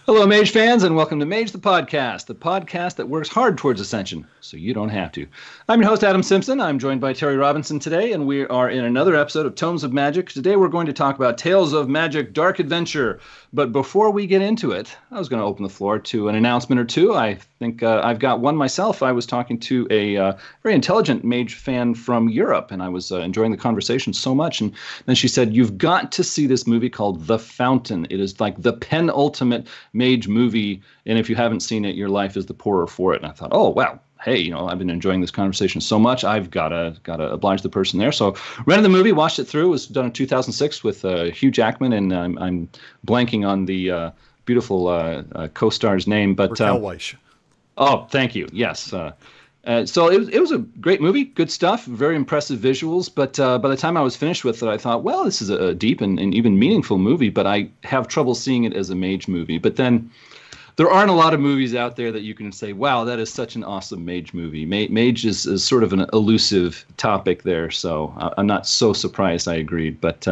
Hello, Mage fans, and welcome to Mage the podcast that works hard towards ascension, so you don't have to. I'm your host, Adam Simpson. I'm joined by Terry Robinson today, and we are in another episode of Tomes of Magic. Today we're going to talk about Tales of Magic Dark Adventure. But before we get into it, I was going to open the floor to an announcement or two. I think I've got one myself. I was talking to a very intelligent Mage fan from Europe, and I was enjoying the conversation so much. And then she said, "You've got to see this movie called The Fountain. It is like the penultimate Mage movie, and if you haven't seen it, your life is the poorer for it." And I thought, oh, wow. Hey, I've been enjoying this conversation so much. I've gotta oblige the person there. So rented the movie, watched it through. It was done in 2006 with Hugh Jackman, and I'm blanking on the beautiful co-star's name, but Raquel Weisz. Oh, thank you. Yes. So it was a great movie, good stuff, very impressive visuals. But by the time I was finished with it, I thought, well, this is a deep and even meaningful movie, but I have trouble seeing it as a Mage movie. But then there aren't a lot of movies out there that you can say, wow, that is such an awesome Mage movie. Mage is sort of an elusive topic there, so I'm not so surprised I agreed. But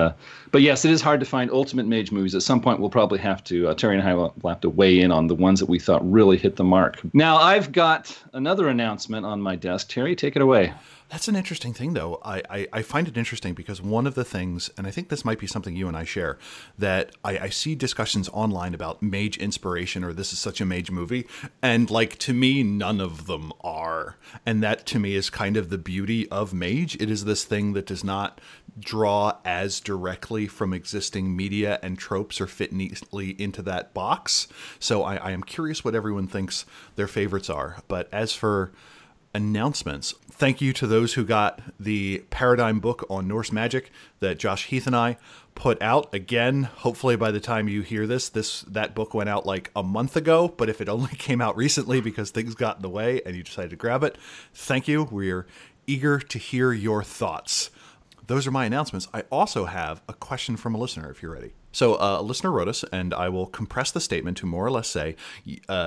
yes, it is hard to find ultimate Mage movies. At some point, we'll probably have to, Terry and I will have to weigh in on the ones that we thought really hit the mark. Now, I've got another announcement on my desk. Terry, take it away. That's an interesting thing, though. I find it interesting because one of the things, and I think this might be something you and I share, that I see discussions online about Mage inspiration or this is such a Mage movie, and to me, none of them are. And that to me is kind of the beauty of Mage. It is this thing that does not draw as directly from existing media and tropes or fit neatly into that box. So I am curious what everyone thinks their favorites are. But as for announcements, thank you to those who got the Paradigm book on Norse magic that Josh Heath and I put out. Again, hopefully by the time you hear that book went out like a month ago, but if it only came out recently because things got in the way and you decided to grab it, thank you. We're eager to hear your thoughts. Those are my announcements. I also have a question from a listener, if you're ready. So a listener wrote us, and I will compress the statement to more or less say,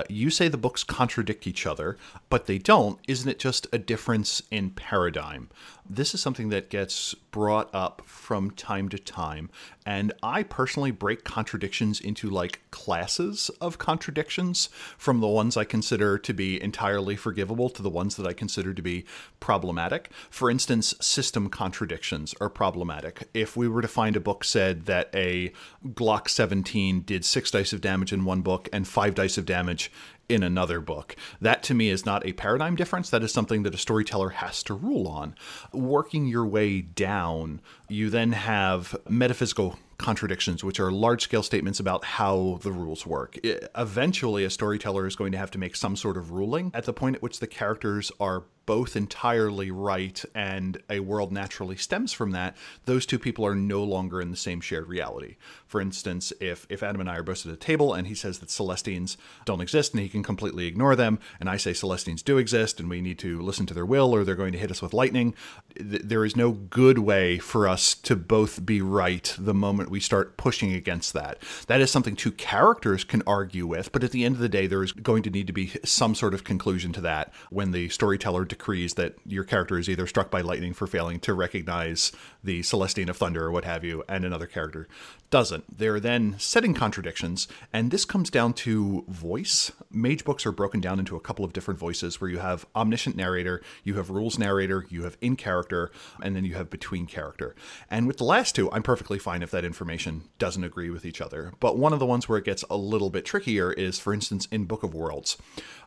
you say the books contradict each other, but they don't. Isn't it just a difference in paradigm? This is something that gets brought up from time to time, and I personally break contradictions into classes of contradictions, from the ones I consider to be entirely forgivable to the ones that I consider to be problematic. For instance, system contradictions are problematic. If we were to find a book said that a Glock 17 did 6 dice of damage in one book and 5 dice of damage in another book, that to me is not a paradigm difference. That is something that a storyteller has to rule on. Working your way down, you then have metaphysical contradictions, which are large-scale statements about how the rules work. Eventually, a storyteller is going to have to make some sort of ruling at the point at which the characters are both entirely right and a world naturally stems from that. Those two people are no longer in the same shared reality. For instance, if Adam and I are both at a table and he says that Celestines don't exist and he can completely ignore them, and I say Celestines do exist and we need to listen to their will or they're going to hit us with lightning, there is no good way for us to both be right the moment we start pushing against that. That is something two characters can argue with, but at the end of the day, there is going to need to be some sort of conclusion to that when the storyteller decrees that your character is either struck by lightning for failing to recognize the Celestine of Thunder or what have you, and another character doesn't. They're then setting contradictions, and this comes down to voice. Mage books are broken down into a couple of different voices where you have omniscient narrator, you have rules narrator, you have in character, and then you have between character. And with the last two, I'm perfectly fine if that information doesn't agree with each other. But one of the ones where it gets a little bit trickier is, for instance, in Book of Worlds.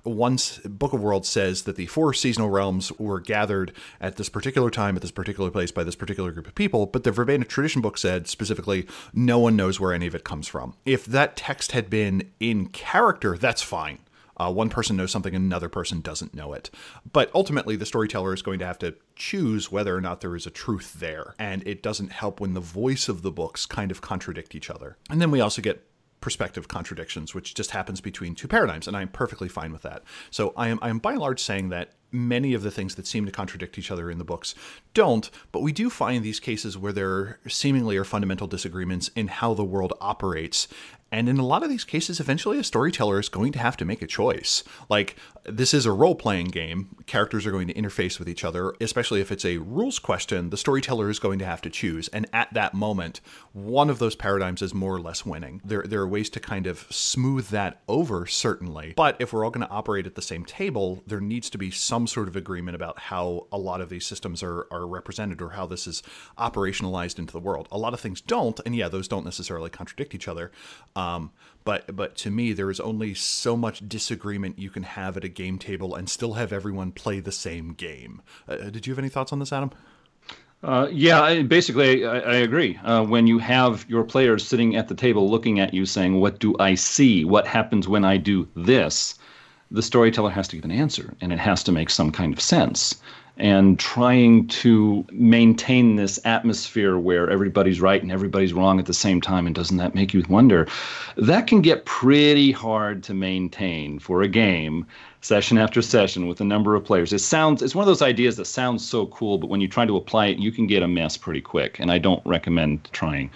Once Book of Worlds says that the 4 seasonal realms were gathered at this particular time, at this particular place, by this particular group of people, but the verbatim tradition book said specifically, no one knows where any of it comes from. If that text had been in character, that's fine. One person knows something and another person doesn't know it. But ultimately, the storyteller is going to have to choose whether or not there is a truth there. And it doesn't help when the voice of the books kind of contradict each other. And then we also get perspective contradictions, which just happens between two paradigms, and I'm perfectly fine with that. So I am by and large saying that many of the things that seem to contradict each other in the books don't, but we do find these cases where there seemingly are fundamental disagreements in how the world operates, And in a lot of these cases, eventually a storyteller is going to have to make a choice. Like, this is a role-playing game. Characters are going to interface with each other, especially if it's a rules question. The storyteller is going to have to choose. And at that moment, one of those paradigms is more or less winning. There are ways to kind of smooth that over, certainly. But if we're all going to operate at the same table, there needs to be some sort of agreement about how a lot of these systems are represented or how this is operationalized into the world. A lot of things don't, and yeah, those don't necessarily contradict each other. But to me, there is only so much disagreement you can have at a game table and still have everyone play the same game. Did you have any thoughts on this, Adam? Basically, I agree. When you have your players sitting at the table looking at you saying, what do I see? What happens when I do this? The storyteller has to give an answer, and it has to make some kind of sense. And trying to maintain this atmosphere where everybody's right and everybody's wrong at the same time, and doesn't that make you wonder? That can get pretty hard to maintain for a game, session after session, with a number of players. It's one of those ideas that sounds so cool, but when you try to apply it, you can get a mess pretty quick, and I don't recommend trying.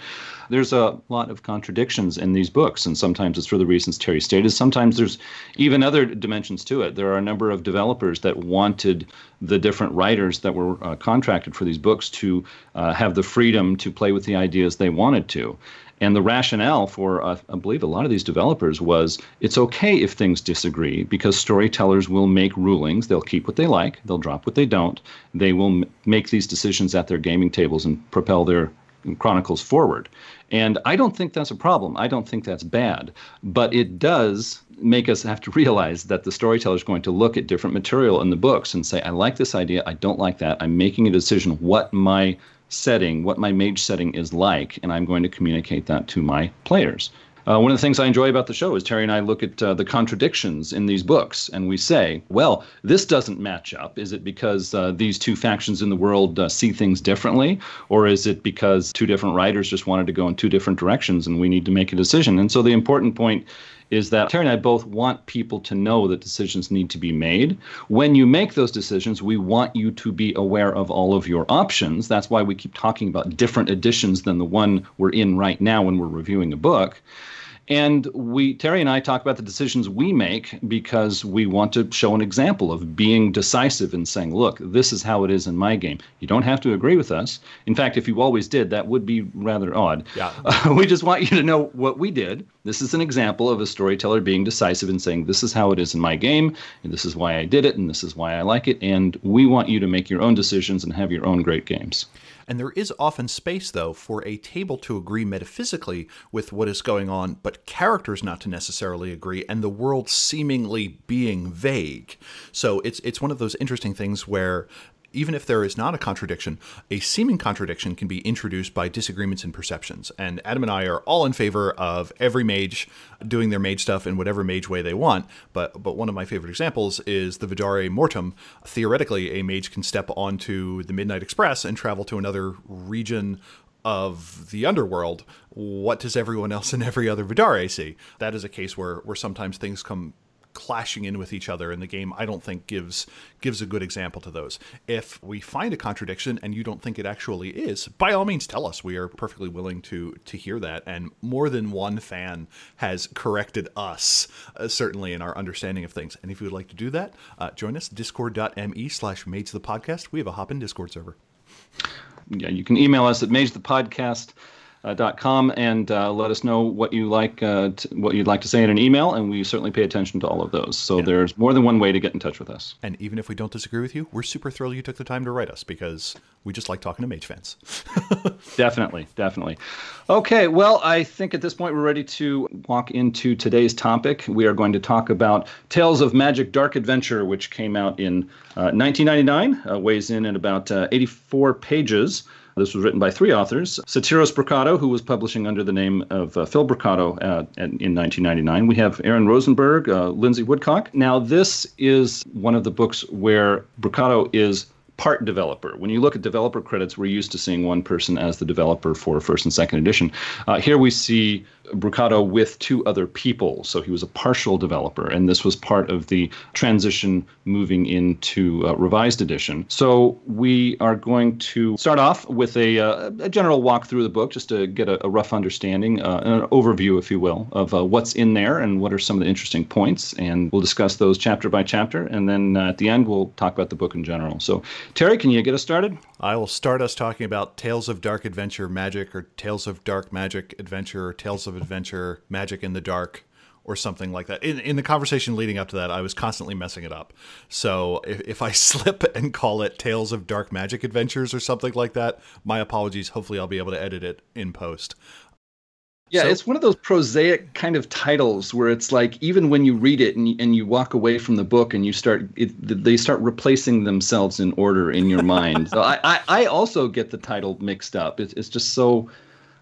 There's a lot of contradictions in these books, and sometimes it's for the reasons Terry stated. Sometimes there's even other dimensions to it. There are a number of developers that wanted the different writers that were contracted for these books to have the freedom to play with the ideas they wanted to. And the rationale for, I believe, a lot of these developers was it's okay if things disagree, because storytellers will make rulings. They'll keep what they like. They'll drop what they don't. They will make these decisions at their gaming tables and propel their chronicles forward. And I don't think that's a problem. I don't think that's bad. But it does make us have to realize that the storyteller is going to look at different material in the books and say, I like this idea. I don't like that. I'm making a decision what my mage setting is like, and I'm going to communicate that to my players. One of the things I enjoy about the show is Terry and I look at the contradictions in these books, and we say, well, this doesn't match up. Is it because these two factions in the world see things differently? Or is it because two different writers just wanted to go in two different directions and we need to make a decision? And so the important point is that Terry and I both want people to know that decisions need to be made. When you make those decisions, we want you to be aware of all of your options. That's why we keep talking about different editions than the one we're in right now when we're reviewing a book. And Terry and I talk about the decisions we make because we want to show an example of being decisive and saying, look, this is how it is in my game. You don't have to agree with us. In fact, if you always did, that would be rather odd. Yeah. We just want you to know what we did. This is an example of a storyteller being decisive and saying, this is how it is in my game, and this is why I did it, and this is why I like it. And we want you to make your own decisions and have your own great games. And there is often space, though, for a table to agree metaphysically with what is going on, but characters not to necessarily agree, and the world seemingly being vague. So it's one of those interesting things where even if there is not a contradiction, a seeming contradiction can be introduced by disagreements in perceptions. And Adam and I are all in favor of every mage doing their mage stuff in whatever mage way they want. But one of my favorite examples is the Vidare Mortem. Theoretically, a mage can step onto the Midnight Express and travel to another region of the underworld. What does everyone else in every other Vidare see? That is a case where sometimes things come clashing in with each other, and the game, I don't think, gives a good example to those. If we find a contradiction and you don't think it actually is, by all means tell us. We are perfectly willing to hear that, and more than one fan has corrected us, certainly in our understanding of things. And if you would like to do that, join us, discord.me/magethepodcast. We have a hop-in Discord server. Yeah, you can email us at magethepodcast.com and let us know what you like, what you'd like to say in an email, and we certainly pay attention to all of those. So there's more than one way to get in touch with us. And even if we don't disagree with you, we're super thrilled you took the time to write us, because we just like talking to Mage fans. Definitely. Okay, well, I think at this point we're ready to walk into today's topic. We are going to talk about Tales of Magick Dark Adventure, which came out in 1999, weighs in at about 84 pages. This was written by three authors: Satiros Bricado, who was publishing under the name of Phil Bricado in 1999. We have Aaron Rosenberg, Lindsay Woodcock. Now, this is one of the books where Bricado is part developer. When you look at developer credits, we're used to seeing one person as the developer for first and second edition. Here we see Brucato with two other people, so he was a partial developer, and this was part of the transition moving into revised edition. So we are going to start off with a general walk through the book, just to get a rough understanding, an overview, if you will, of what's in there and what are some of the interesting points, and we'll discuss those chapter by chapter, and then at the end we'll talk about the book in general. So Terry, can you get us started? I will start us talking about Tales of Dark Adventure Magic, or Tales of Dark Magic Adventure, or Tales of Adventure Magic in the Dark, or something like that. In the conversation leading up to that, I was constantly messing it up. So if I slip and call it Tales of Dark Magic Adventures or something like that, my apologies. Hopefully I'll be able to edit it in post. Yeah, it's one of those prosaic kind of titles where it's like, even when you read it and you walk away from the book and they start replacing themselves in order in your mind. So I also get the title mixed up. It's just so,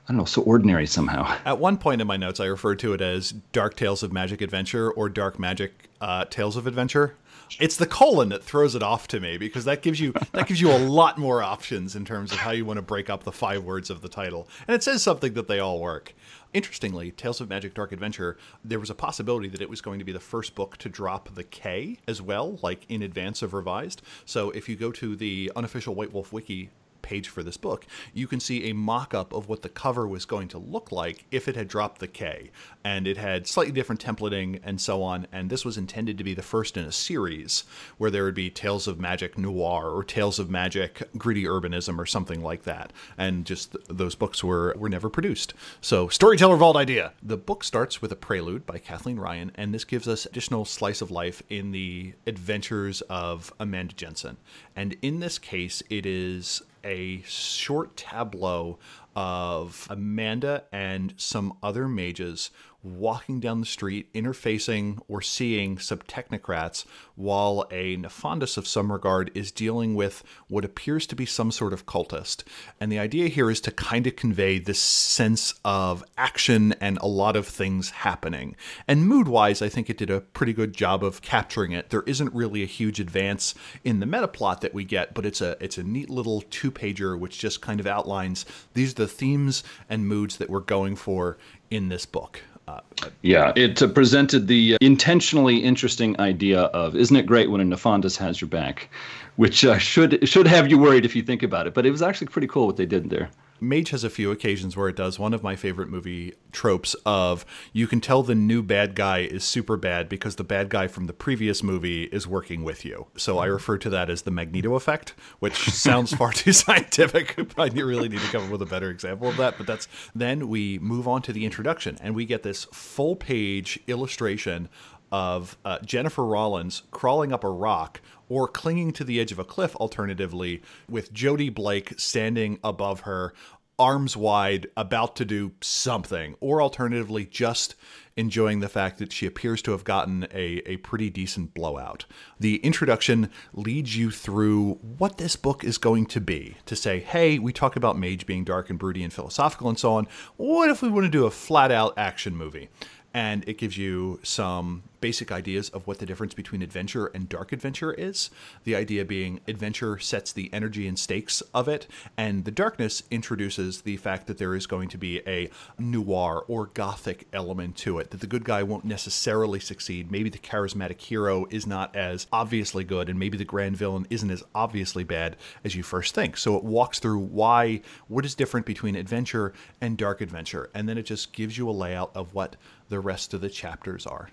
I don't know, so ordinary somehow. At one point in my notes, I referred to it as Dark Tales of Magic Adventure or Dark Magic Tales of Adventure. It's the colon that throws it off to me, because that gives you a lot more options in terms of how you want to break up the 5 words of the title. And it says something that they all work. Interestingly, Tales of Magic Dark Adventure, there was a possibility that it was going to be the first book to drop the K as well, like in advance of revised. So if you go to the unofficial White Wolf Wiki page for this book, you can see a mock-up of what the cover was going to look like if it had dropped the K. And it had slightly different templating and so on, and this was intended to be the first in a series where there would be Tales of Magic Noir or Tales of Magic Gritty Urbanism or something like that. And just those books were never produced. So, Storyteller Vault idea! The book starts with a prelude by Kathleen Ryan, and this gives us additional slice of life in the adventures of Amanda Jensen. And in this case, it is a short tableau of Amanda and some other mages walking down the street, interfacing or seeing some technocrats, while a Nefandus of some regard is dealing with what appears to be some sort of cultist. And the idea here is to kind of convey this sense of action and a lot of things happening. And mood-wise, I think it did a pretty good job of capturing it. There isn't really a huge advance in the meta plot that we get, but it's a neat little 2-pager which just kind of outlines these are the themes and moods that we're going for in this book. Yeah, it presented the intentionally interesting idea of, isn't it great when a Nefandus has your back? Which should have you worried if you think about it. But it was actually pretty cool what they did there. Mage has a few occasions where it does one of my favorite movie tropes of, you can tell the new bad guy is super bad because the bad guy from the previous movie is working with you. So I refer to that as the Magneto effect, which sounds far too scientific. I really need to come up with a better example of that. But then we move on to the introduction, and we get this full-page illustration of Jennifer Rollins crawling up a rock or clinging to the edge of a cliff, alternatively, with Jodie Blake standing above her, arms wide, about to do something, or alternatively just enjoying the fact that she appears to have gotten a pretty decent blowout. The introduction leads you through what this book is going to be, to say, hey, we talk about Mage being dark and broody and philosophical and so on. What if we want to do a flat-out action movie? And it gives you some basic ideas of what the difference between adventure and dark adventure is. The idea being adventure sets the energy and stakes of it, and the darkness introduces the fact that there is going to be a noir or gothic element to it, that the good guy won't necessarily succeed. Maybe the charismatic hero is not as obviously good, and maybe the grand villain isn't as obviously bad as you first think. So it walks through what is different between adventure and dark adventure, and then it just gives you a layout of what the rest of the chapters are.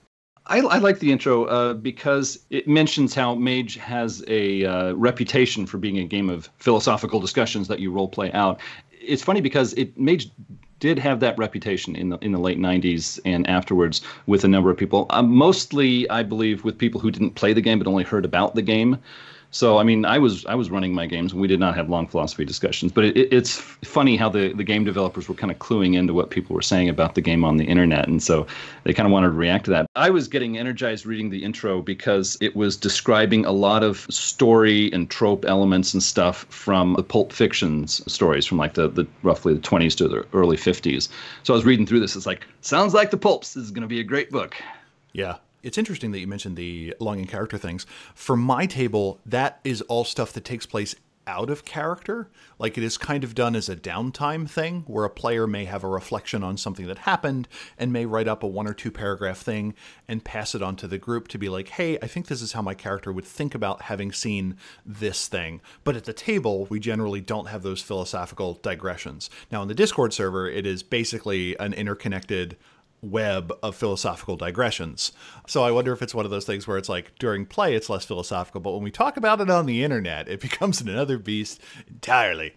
I like the intro because it mentions how Mage has a reputation for being a game of philosophical discussions that you role play out. It's funny because Mage did have that reputation in the late 90s and afterwards with a number of people. Mostly, I believe, with people who didn't play the game but only heard about the game. So, I mean, I was running my games, and we did not have long philosophy discussions. But it's funny how the game developers were kind of cluing into what people were saying about the game on the internet. And so they kind of wanted to react to that. I was getting energized reading the intro because it was describing a lot of story and trope elements and stuff from the Pulp Fiction's stories from like the roughly the 20s to the early 50s. So I was reading through this. It's like, sounds like the Pulps. This is going to be a great book. Yeah. It's interesting that you mentioned the long in character things. For my table, that is all stuff that takes place out of character. Like, it is kind of done as a downtime thing where a player may have a reflection on something that happened and may write up a 1 or 2 paragraph thing and pass it on to the group to be like, hey, I think this is how my character would think about having seen this thing. But at the table, we generally don't have those philosophical digressions. Now, on the Discord server, it is basically an interconnected web of philosophical digressions. So I wonder if it's one of those things where it's like during play it's less philosophical, but when we talk about it on the internet, it becomes another beast entirely.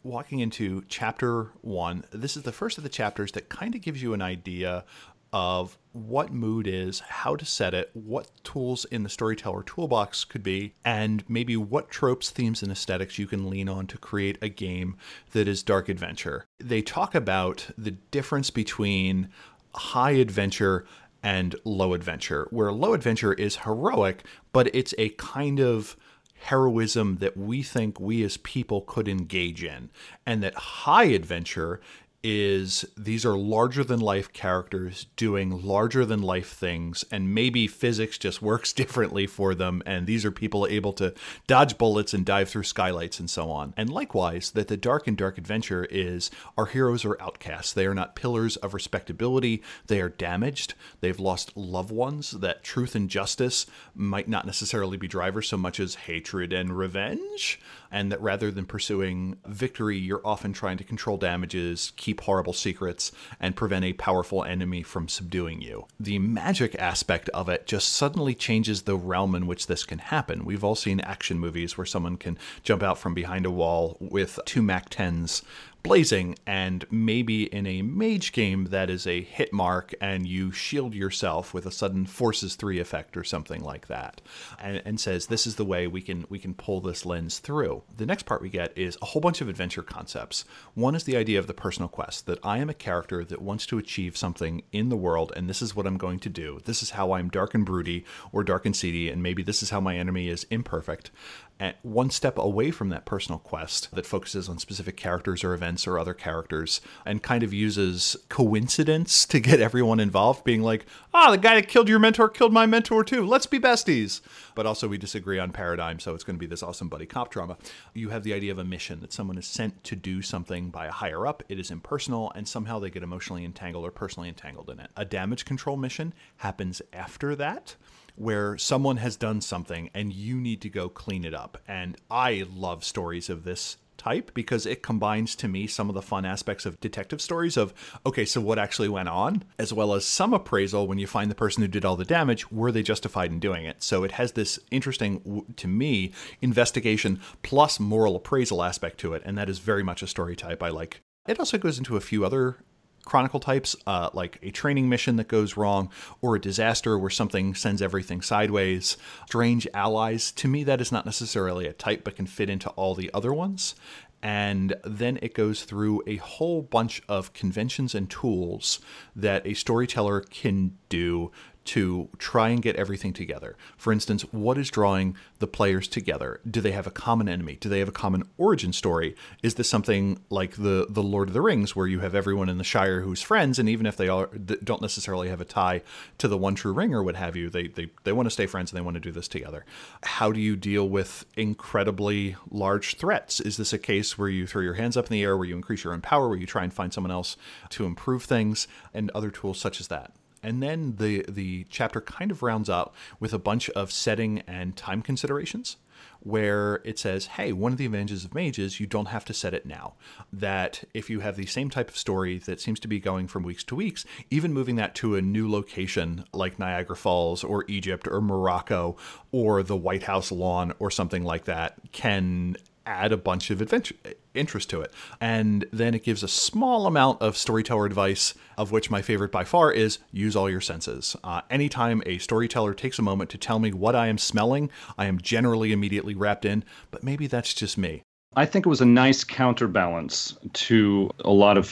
Walking into chapter 1, this is the first of the chapters that kind of gives you an idea of what mood is, how to set it, what tools in the storyteller toolbox could be, and maybe what tropes, themes, and aesthetics you can lean on to create a game that is dark adventure. They talk about the difference between high adventure and low adventure, where low adventure is heroic, but it's a kind of heroism that we think we as people could engage in. And that high adventure is these are larger than life characters doing larger than life things, and maybe physics just works differently for them, and these are people able to dodge bullets and dive through skylights and so on. And likewise, that the dark and dark adventure is our heroes are outcasts. They are not pillars of respectability. They are damaged. They've lost loved ones. That truth and justice might not necessarily be drivers so much as hatred and revenge, and that rather than pursuing victory, you're often trying to control damages, keep horrible secrets, and prevent a powerful enemy from subduing you. The magic aspect of it just suddenly changes the realm in which this can happen. We've all seen action movies where someone can jump out from behind a wall with 2 MAC-10s blazing, and maybe in a mage game that is a hit mark and you shield yourself with a sudden forces 3 effect or something like that, and says this is the way we can pull this lens through. The next part we get is a whole bunch of adventure concepts. One is the idea of the personal quest, that I am a character that wants to achieve something in the world, and this is what I'm going to do. This is how I'm dark and broody or dark and seedy, and maybe this is how my enemy is imperfect. At one step away from that personal quest that focuses on specific characters or events or other characters and kind of uses coincidence to get everyone involved, being like, the guy that killed your mentor killed my mentor too. Let's be besties. But also we disagree on paradigm, so it's going to be this awesome buddy cop drama. You have the idea of a mission, that someone is sent to do something by a higher up. It is impersonal, and somehow they get emotionally entangled or personally entangled in it. A damage control mission happens after that, where someone has done something and you need to go clean it up. And I love stories of this type because it combines to me some of the fun aspects of detective stories of, okay, so what actually went on, as well as some appraisal when you find the person who did all the damage, were they justified in doing it? So it has this interesting, to me, investigation plus moral appraisal aspect to it, and that is very much a story type I like. It also goes into a few other chronicle types, like a training mission that goes wrong, or a disaster where something sends everything sideways. Strange allies, to me that is not necessarily a type, but can fit into all the other ones. And then it goes through a whole bunch of conventions and tools that a storyteller can do to try and get everything together. For instance, what is drawing the players together? Do they have a common enemy? Do they have a common origin story? Is this something like the Lord of the Rings, where you have everyone in the Shire who's friends, and even if they don't necessarily have a tie to the one true ring or what have you, they want to stay friends and they want to do this together? How do you deal with incredibly large threats? Is this a case where you throw your hands up in the air, where you increase your own power, where you try and find someone else to improve things, and other tools such as that? And then the chapter kind of rounds out with a bunch of setting and time considerations, where it says, hey, one of the advantages of Mage is you don't have to set it now. That if you have the same type of story that seems to be going from weeks to weeks, even moving that to a new location like Niagara Falls or Egypt or Morocco or the White House lawn or something like that can add a bunch of interest to it. And then it gives a small amount of storyteller advice, of which my favorite by far is use all your senses. Anytime a storyteller takes a moment to tell me what I am smelling, I am generally immediately wrapped in, but maybe that's just me. I think it was a nice counterbalance to a lot of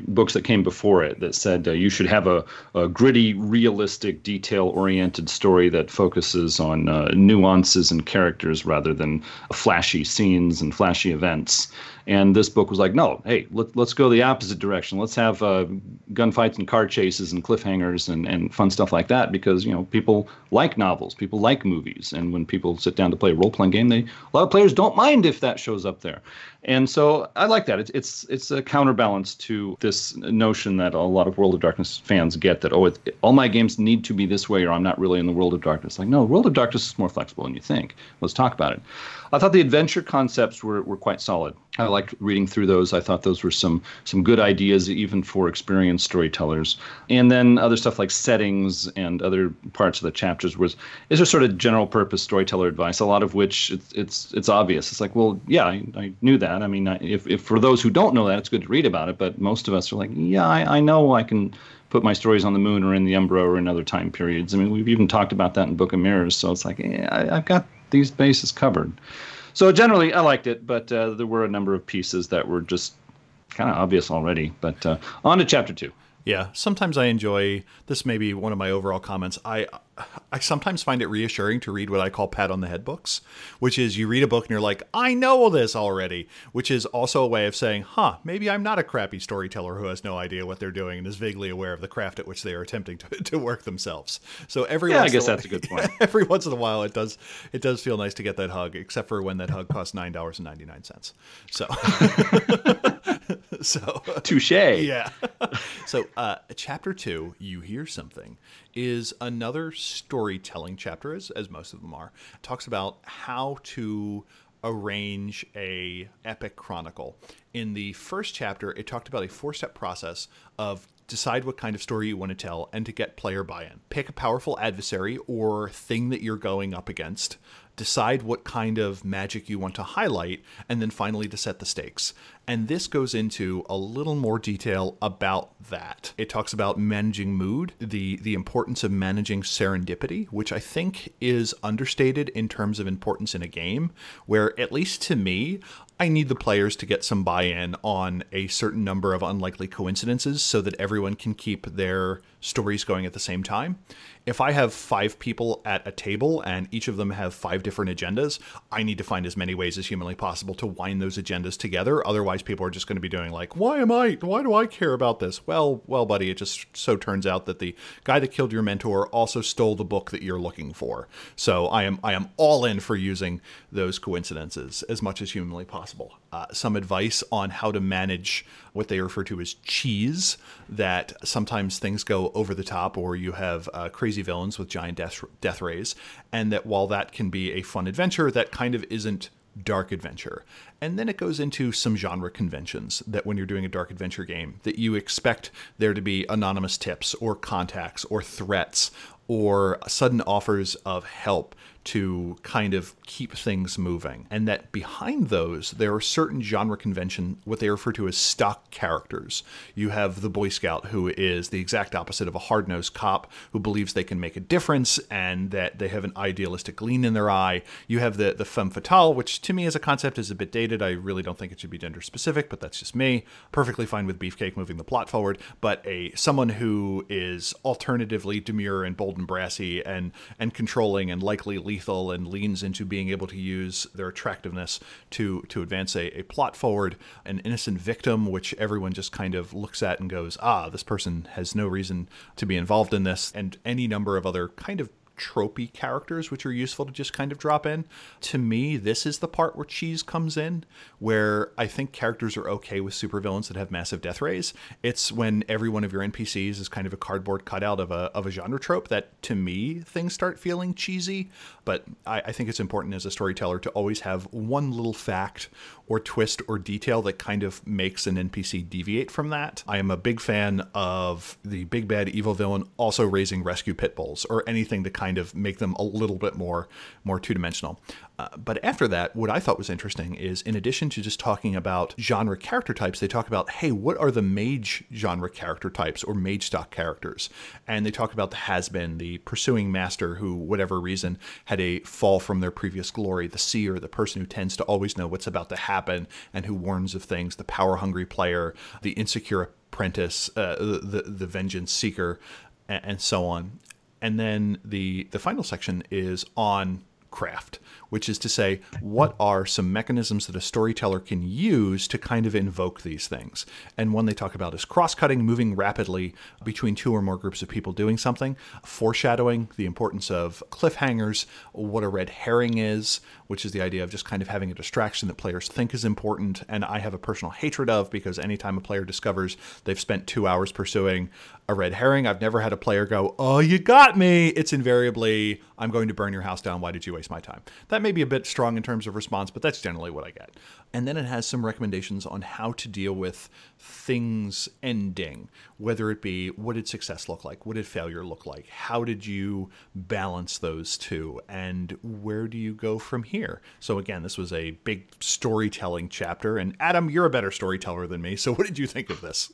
books that came before it that said you should have a gritty, realistic, detail-oriented story that focuses on nuances and characters rather than flashy scenes and flashy events. And this book was like, no, hey, let's go the opposite direction. Let's have gunfights and car chases and cliffhangers and fun stuff like that because, people like novels, people like movies. And when people sit down to play a role-playing game, a lot of players don't mind if that shows up there. And so I like that. It's a counterbalance to this notion that a lot of World of Darkness fans get that, all my games need to be this way or I'm not really in the World of Darkness. Like, no, World of Darkness is more flexible than you think. Let's talk about it. I thought the adventure concepts were quite solid. I liked reading through those. I thought those were some good ideas, even for experienced storytellers. And then other stuff like settings and other parts of the chapters is just sort of general purpose storyteller advice, a lot of which it's obvious. It's like, well, yeah, I knew that. I mean, if for those who don't know that, it's good to read about it. But most of us are like, yeah, I know I can put my stories on the moon or in the Umbra or in other time periods. I mean, we've even talked about that in Book of Mirrors. So it's like, I've got these bases covered. So generally, I liked it, but there were a number of pieces that were just kind of obvious already. But on to chapter 2. Yeah, sometimes I enjoy, this may be one of my overall comments, I sometimes find it reassuring to read what I call pat on the head books, which is you read a book and you're like, I know all this already, which is also a way of saying, maybe I'm not a crappy storyteller who has no idea what they're doing and is vaguely aware of the craft at which they are attempting to work themselves. So I guess that's a good point. Every once in a while it does feel nice to get that hug, except for when that hug costs $9.99. So touche. Yeah. So chapter 2, You Hear Something, is another storytelling chapter, as most of them are. It talks about how to arrange a epic chronicle. In the first chapter, it talked about a 4-step process of decide what kind of story you want to tell and to get player buy-in. Pick a powerful adversary or thing that you're going up against. Decide what kind of magic you want to highlight, and then finally to set the stakes. And this goes into a little more detail about that. It talks about managing mood, the importance of managing serendipity, which I think is understated in terms of importance in a game, where at least to me, I need the players to get some buy-in on a certain number of unlikely coincidences so that everyone can keep their stories going at the same time. If I have 5 people at a table and each of them have 5 different agendas, I need to find as many ways as humanly possible to wind those agendas together. Otherwise, people are just going to be doing like, why do I care about this? Well, buddy, it just so turns out that the guy that killed your mentor also stole the book that you're looking for. So I am all in for using those coincidences as much as humanly possible. Some advice on how to manage what they refer to as cheese, that sometimes things go over the top or you have crazy villains with giant death rays, and that while that can be a fun adventure, that kind of isn't dark adventure. And then it goes into some genre conventions that when you're doing a dark adventure game, that you expect there to be anonymous tips or contacts or threats or sudden offers of help to kind of keep things moving. And that behind those, there are certain genre convention, what they refer to as stock characters. You have the Boy Scout, who is the exact opposite of a hard-nosed cop who believes they can make a difference and that they have an idealistic gleam in their eye. You have the femme fatale, which to me as a concept is a bit dated. I really don't think it should be gender specific, but that's just me. Perfectly fine with Beefcake moving the plot forward, but someone who is alternatively demure and bold and brassy and controlling and likely lethal and leans into being able to use their attractiveness to advance a plot forward. An innocent victim, which everyone just kind of looks at and goes, this person has no reason to be involved in this, and any number of other kind of tropey characters which are useful to just kind of drop in. To me, this is the part where cheese comes in, where I think characters are okay with supervillains that have massive death rays. It's when every one of your NPCs is kind of a cardboard cutout of a genre trope that, to me, things start feeling cheesy. But I think it's important as a storyteller to always have one little fact or twist or detail that kind of makes an NPC deviate from that. I am a big fan of the big bad evil villain also raising rescue pit bulls or anything to kind kind of make them a little bit more two-dimensional. But after that, what I thought was interesting is, in addition to just talking about genre character types, they talk about, hey, what are the mage genre character types or mage stock characters? And they talk about the has-been, the pursuing master who, whatever reason, had a fall from their previous glory, the seer, the person who tends to always know what's about to happen and who warns of things, the power-hungry player, the insecure apprentice, the vengeance seeker, and so on. And then the final section is on craft, which is to say, what are some mechanisms that a storyteller can use to kind of invoke these things? And one they talk about is cross-cutting, moving rapidly between two or more groups of people doing something, foreshadowing, the importance of cliffhangers, what a red herring is, which is the idea of just kind of having a distraction that players think is important, and I have a personal hatred of, because anytime a player discovers they've spent 2 hours pursuing a red herring, I've never had a player go, "Oh, you got me." It's invariably, "I'm going to burn your house down. Why did you waste my time?" That may be a bit strong in terms of response, but that's generally what I get. And then it has some recommendations on how to deal with things ending, whether it be, what did success look like? What did failure look like? How did you balance those two? And where do you go from here? So again, this was a big storytelling chapter. And Adam, you're a better storyteller than me. So what did you think of this?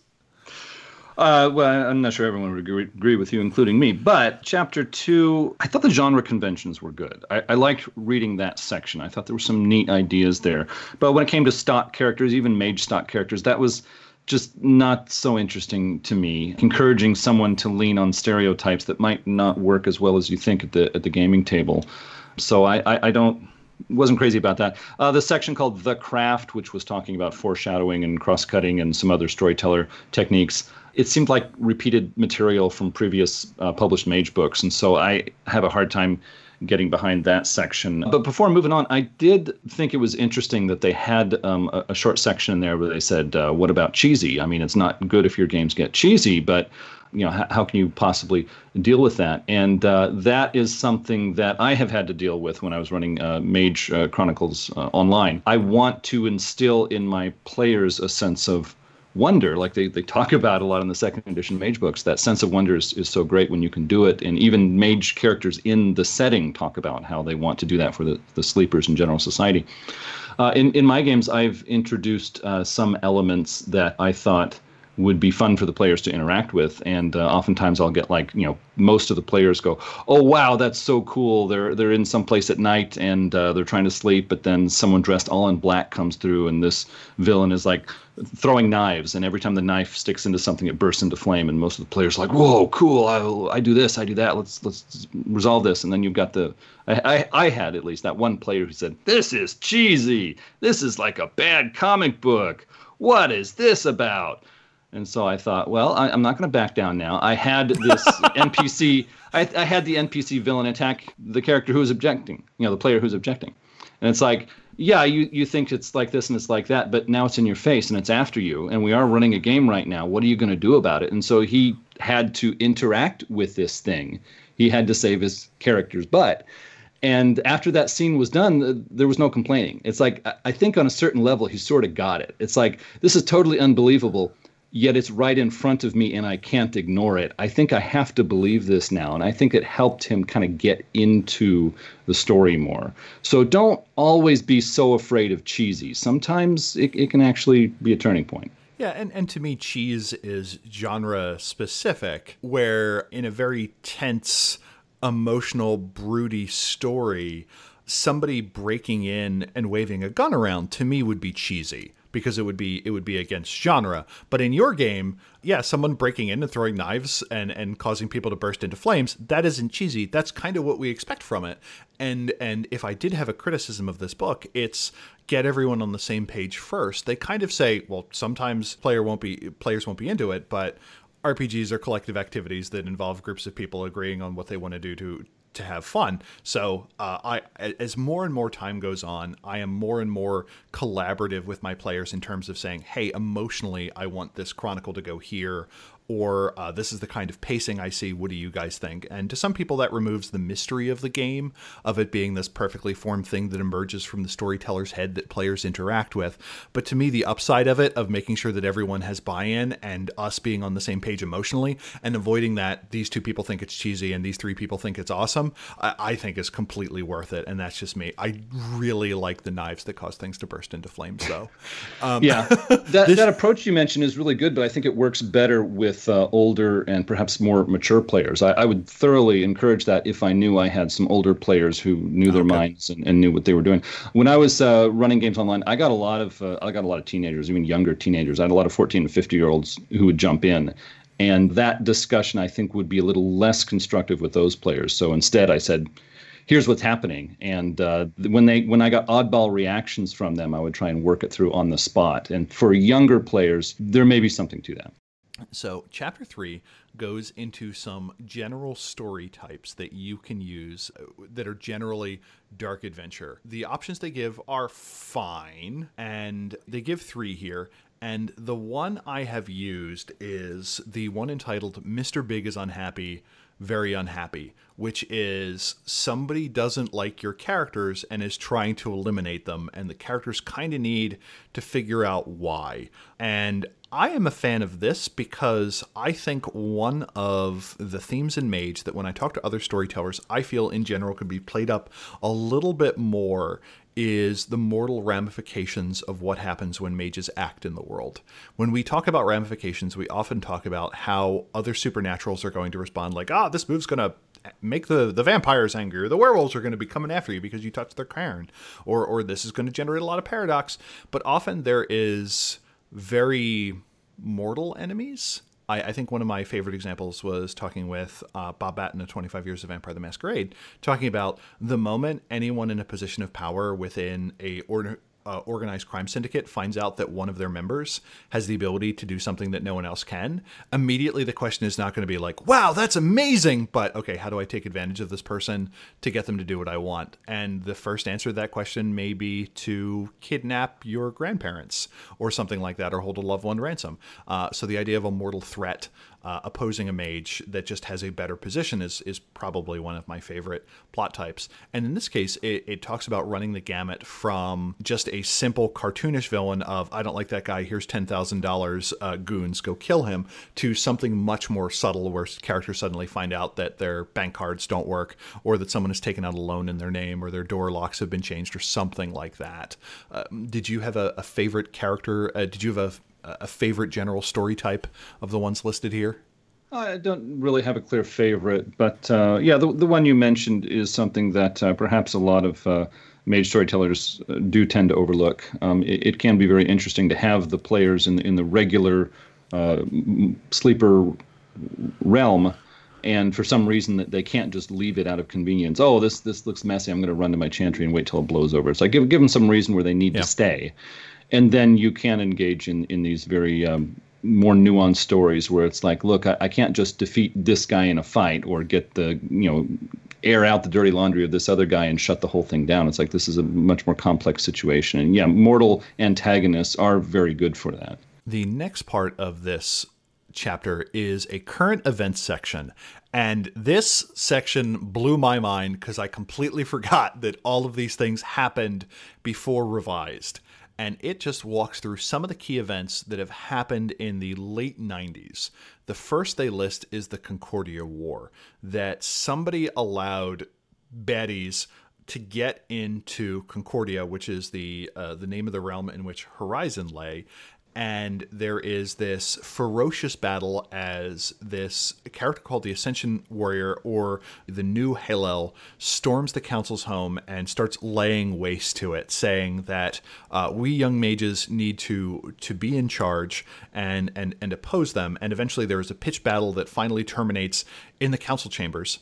Well, I'm not sure everyone would agree with you, including me. But Chapter 2, I thought the genre conventions were good. I liked reading that section. I thought there were some neat ideas there. But when it came to stock characters, even mage stock characters, that was just not so interesting to me. Encouraging someone to lean on stereotypes that might not work as well as you think at the gaming table. So I wasn't crazy about that. The section called The Craft, which was talking about foreshadowing and cross-cutting and some other storyteller techniques, it seemed like repeated material from previous published Mage books, and so I have a hard time getting behind that section. But before moving on, I did think it was interesting that they had a short section in there where they said, what about cheesy? I mean, it's not good if your games get cheesy, but how can you possibly deal with that? And that is something that I have had to deal with when I was running Mage Chronicles online. I want to instill in my players a sense of wonder, like they talk about a lot in the second edition Mage books. That sense of wonder is so great when you can do it. And even Mage characters in the setting talk about how they want to do that for the sleepers in general society. In my games, I've introduced some elements that I thought would be fun for the players to interact with, and oftentimes I'll get most of the players go, "Oh wow, that's so cool." They're in some place at night and they're trying to sleep, but then someone dressed all in black comes through, and this villain is throwing knives, and every time the knife sticks into something, it bursts into flame, and most of the players are like, "Whoa, cool! I do this, I do that. Let's resolve this." And then you've got I had at least that one player who said, "This is cheesy. This is like a bad comic book. What is this about?" And so I thought, well, I'm not going to back down now. I had this NPC. I had the NPC villain attack the character who was objecting, the player who's objecting. And it's like, yeah, you think it's like this and it's like that, but now it's in your face and it's after you. And we are running a game right now. What are you going to do about it? And so he had to interact with this thing. He had to save his character's butt. And after that scene was done, there was no complaining. It's like, I think on a certain level, he sort of got it. It's like, this is totally unbelievable, yet it's right in front of me and I can't ignore it. I think I have to believe this now. And I think it helped him kind of get into the story more. So don't always be so afraid of cheesy. Sometimes it can actually be a turning point. Yeah, and to me, cheese is genre specific, where in a very tense, emotional, broody story, somebody breaking in and waving a gun around, to me, would be cheesy, because it would be against genre. But in your game, yeah, someone breaking in and throwing knives and causing people to burst into flames, that isn't cheesy. That's kind of what we expect from it. And if I did have a criticism of this book, it's get everyone on the same page first. They kind of say, well, sometimes players won't be into it, but RPGs are collective activities that involve groups of people agreeing on what they want to do to have fun. So as more and more time goes on, I am more and more collaborative with my players in terms of saying, hey, emotionally, I want this chronicle to go here, or this is the kind of pacing I see. What do you guys think? And to some people, that removes the mystery of the game, of it being this perfectly formed thing that emerges from the storyteller's head that players interact with. But to me, the upside of it, of making sure that everyone has buy-in and us being on the same page emotionally and avoiding that these two people think it's cheesy and these three people think it's awesome, I think is completely worth it. And that's just me. I really like the knives that cause things to burst into flames, though. That approach you mentioned is really good, but I think it works better with older and perhaps more mature players. I would thoroughly encourage that if I knew I had some older players who knew their minds and knew what they were doing. When I was running games online, I got a lot of teenagers, even younger teenagers. I had a lot of 14 and 50-year-olds who would jump in. And that discussion, I think, would be a little less constructive with those players. So instead, I said, here's what's happening. And when I got oddball reactions from them, I would try and work it through on the spot. And for younger players, there may be something to that. So Chapter 3 goes into some general story types that you can use that are generally dark adventure. The options they give are fine, and they give 3 here. And the one I have used is the one entitled Mr. Big is Unhappy, Very Unhappy, which is somebody doesn't like your characters and is trying to eliminate them, and the characters kind of need to figure out why. And I am a fan of this because I think one of the themes in Mage that when I talk to other storytellers, I feel in general could be played up a little bit more is the mortal ramifications of what happens when mages act in the world. When we talk about ramifications, we often talk about how other supernaturals are going to respond, like, this move's going to make the vampires angry, or the werewolves are going to be coming after you because you touched their cairn, or this is going to generate a lot of paradox. But often there is very mortal enemies. I think one of my favorite examples was talking with Bob Batten of 25 Years of Vampire the Masquerade, talking about the moment anyone in a position of power within a organized crime syndicate finds out that one of their members has the ability to do something that no one else can, immediately the question is not going to be like, wow, that's amazing, but okay, how do I take advantage of this person to get them to do what I want? And the first answer to that question may be to kidnap your grandparents or something like that, or hold a loved one ransom. So the idea of a mortal threat opposing a mage that just has a better position is probably one of my favorite plot types. And in this case, it talks about running the gamut from just a simple cartoonish villain of, I don't like that guy, here's $10,000, goons, go kill him, to something much more subtle where characters suddenly find out that their bank cards don't work, or that someone has taken out a loan in their name, or their door locks have been changed, or something like that. Did you have a favorite character? Did you have a favorite general story type of the ones listed here? I don't really have a clear favorite, but the one you mentioned is something that perhaps a lot of mage storytellers do tend to overlook. It can be very interesting to have the players in the regular sleeper realm, and for some reason that they can't just leave it out of convenience. Oh, this looks messy, I'm going to run to my chantry and wait till it blows over. So I give them some reason where they need to stay. And then you can engage in these very more nuanced stories where it's like, look, I can't just defeat this guy in a fight or get air out the dirty laundry of this other guy and shut the whole thing down. It's like, this is a much more complex situation. And mortal antagonists are very good for that. The next part of this chapter is a current events section. And this section blew my mind because I completely forgot that all of these things happened before Revised. And it just walks through some of the key events that have happened in the late 90s. The first they list is the Concordia War, that somebody allowed baddies to get into Concordia, which is the name of the realm in which Horizon lay. And there is this ferocious battle as this character called the Ascension Warrior, or the new Hallel, storms the council's home and starts laying waste to it, saying that we young mages need to be in charge and oppose them. And eventually there is a pitched battle that finally terminates in the council chambers.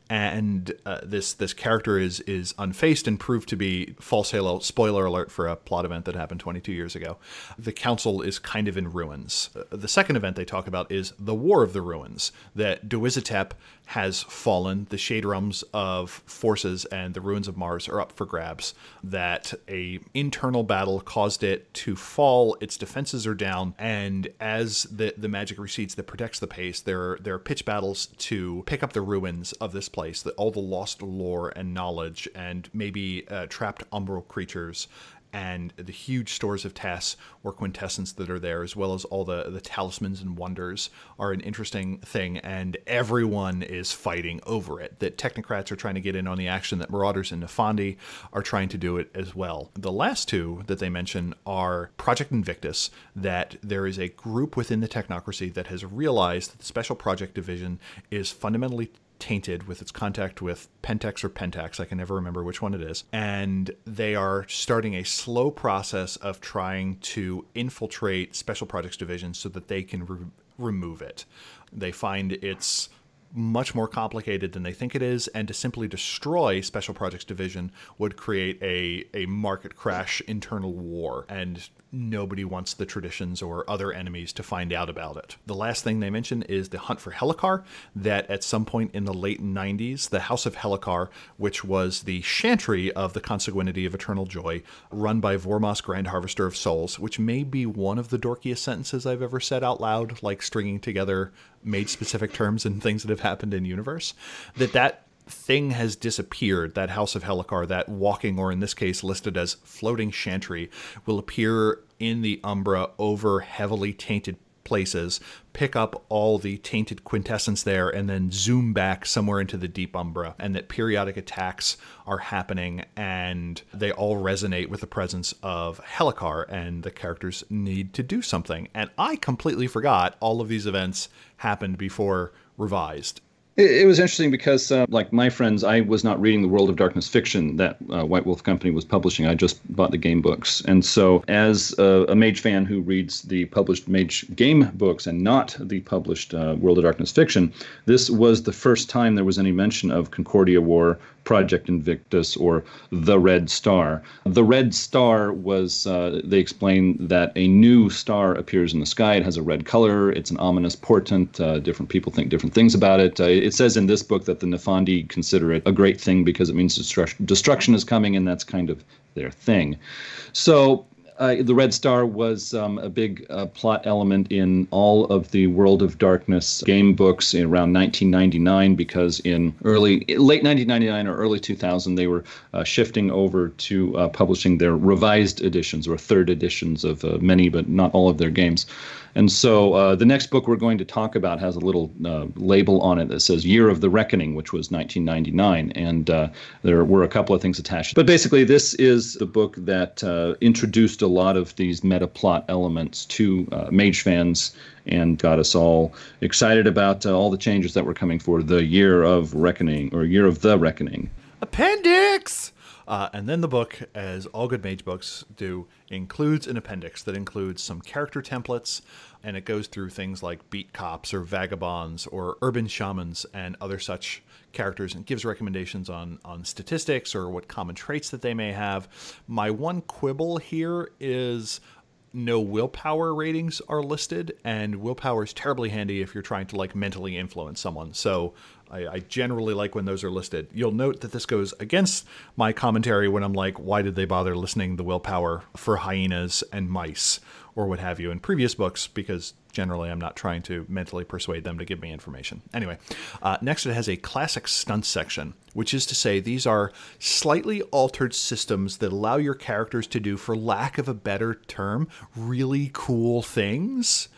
And this character is unfaced and proved to be false halo. Spoiler alert for a plot event that happened 22 years ago. The council is kind of in ruins. The second event they talk about is the War of the Ruins, that Duizatep has fallen. The shade realms of forces and the ruins of Mars are up for grabs. That a internal battle caused it to fall. Its defenses are down, and as the magic recedes that protects the pace, there are pitch battles to pick up the ruins of this place, all the lost lore and knowledge, and maybe trapped umbral creatures, and the huge stores of Tess or quintessence that are there, as well as all the talismans and wonders, are an interesting thing, and everyone is fighting over it. That technocrats are trying to get in on the action, that marauders and Nefandi are trying to do it as well. The last two that they mention are Project Invictus, that there is a group within the technocracy that has realized that the Special Project Division is fundamentally tainted with its contact with Pentex or Pentax, I can never remember which one it is, and they are starting a slow process of trying to infiltrate Special Projects Division so that they can remove it. They find it's much more complicated than they think it is, and to simply destroy Special Projects Division would create a market crash internal war, and nobody wants the traditions or other enemies to find out about it. The last thing they mention is the hunt for Helicar, that at some point in the late 90s, the House of Helicar, which was the chantry of the Consanguinity of Eternal Joy, run by Vormos, Grand Harvester of Souls, which may be one of the dorkiest sentences I've ever said out loud, like stringing together Mage-specific terms and things that have happened in universe, that thing has disappeared. That House of Helicar, that walking, or in this case listed as floating chantry, will appear in the Umbra over heavily tainted places, pick up all the tainted quintessence there, and then zoom back somewhere into the deep Umbra, and that periodic attacks are happening, and they all resonate with the presence of Helicar, and the characters need to do something. And I completely forgot all of these events happened before Revised. It was interesting because, like my friends, I was not reading the World of Darkness fiction that White Wolf Company was publishing. I just bought the game books. And so as a Mage fan who reads the published Mage game books and not the published World of Darkness fiction, this was the first time there was any mention of Concordia War, Project Invictus, or the Red Star. The Red Star was, they explain that a new star appears in the sky. It has a red color. It's an ominous portent. Different people think different things about it. It says in this book that the Nefandi consider it a great thing because it means destruction is coming, and that's kind of their thing. So the Red Star was a big plot element in all of the World of Darkness game books in around 1999, because in late 1999 or early 2000, they were shifting over to publishing their revised editions, or third editions of many, but not all of their games. And so the next book we're going to talk about has a little label on it that says Year of the Reckoning, which was 1999. And there were a couple of things attached. But basically, this is the book that introduced a lot of these meta plot elements to Mage fans and got us all excited about all the changes that were coming for the Year of Reckoning, or Year of the Reckoning. Appendix! And then the book, as all good Mage books do, includes an appendix that includes some character templates, and it goes through things like beat cops or vagabonds or urban shamans and other such characters, and gives recommendations on statistics or what common traits that they may have. My one quibble here is no willpower ratings are listed, and willpower is terribly handy if you're trying to mentally influence someone. So I generally like when those are listed. You'll note that this goes against my commentary when I'm like, why did they bother listening the willpower for hyenas and mice or what have you in previous books, because generally I'm not trying to mentally persuade them to give me information. Anyway, next it has a classic stunts section, which is to say these are slightly altered systems that allow your characters to do, for lack of a better term, really cool things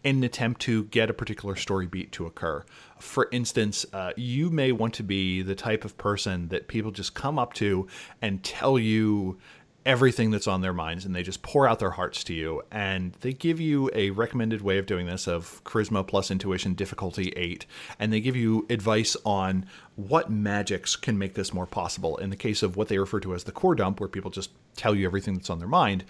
in an attempt to get a particular story beat to occur. For instance, you may want to be the type of person that people just come up to and tell you everything that's on their minds, and they just pour out their hearts to you, and they give you a recommended way of doing this of charisma plus intuition difficulty 8, and they give you advice on what magics can make this more possible. In the case of what they refer to as the core dump, where people just tell you everything that's on their mind,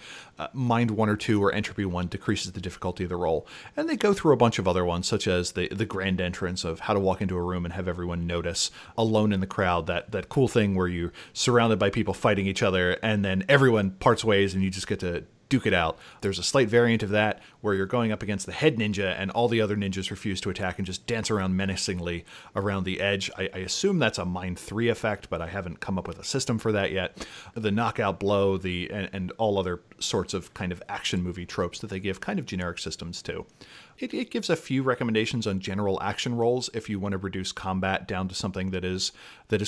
mind 1 or 2 or entropy 1 decreases the difficulty of the roll. And they go through a bunch of other ones, such as the grand entrance of how to walk into a room and have everyone notice, alone in the crowd, that cool thing where you're surrounded by people fighting each other, and then everyone parts ways and you just get to duke it out. There's a slight variant of that where you're going up against the head ninja and all the other ninjas refuse to attack and just dance around menacingly around the edge. I assume that's a Mind 3 effect, but I haven't come up with a system for that yet. The knockout blow, and all other sorts of kind of action movie tropes that they give kind of generic systems too. It gives a few recommendations on general action rolls if you want to reduce combat down to something that is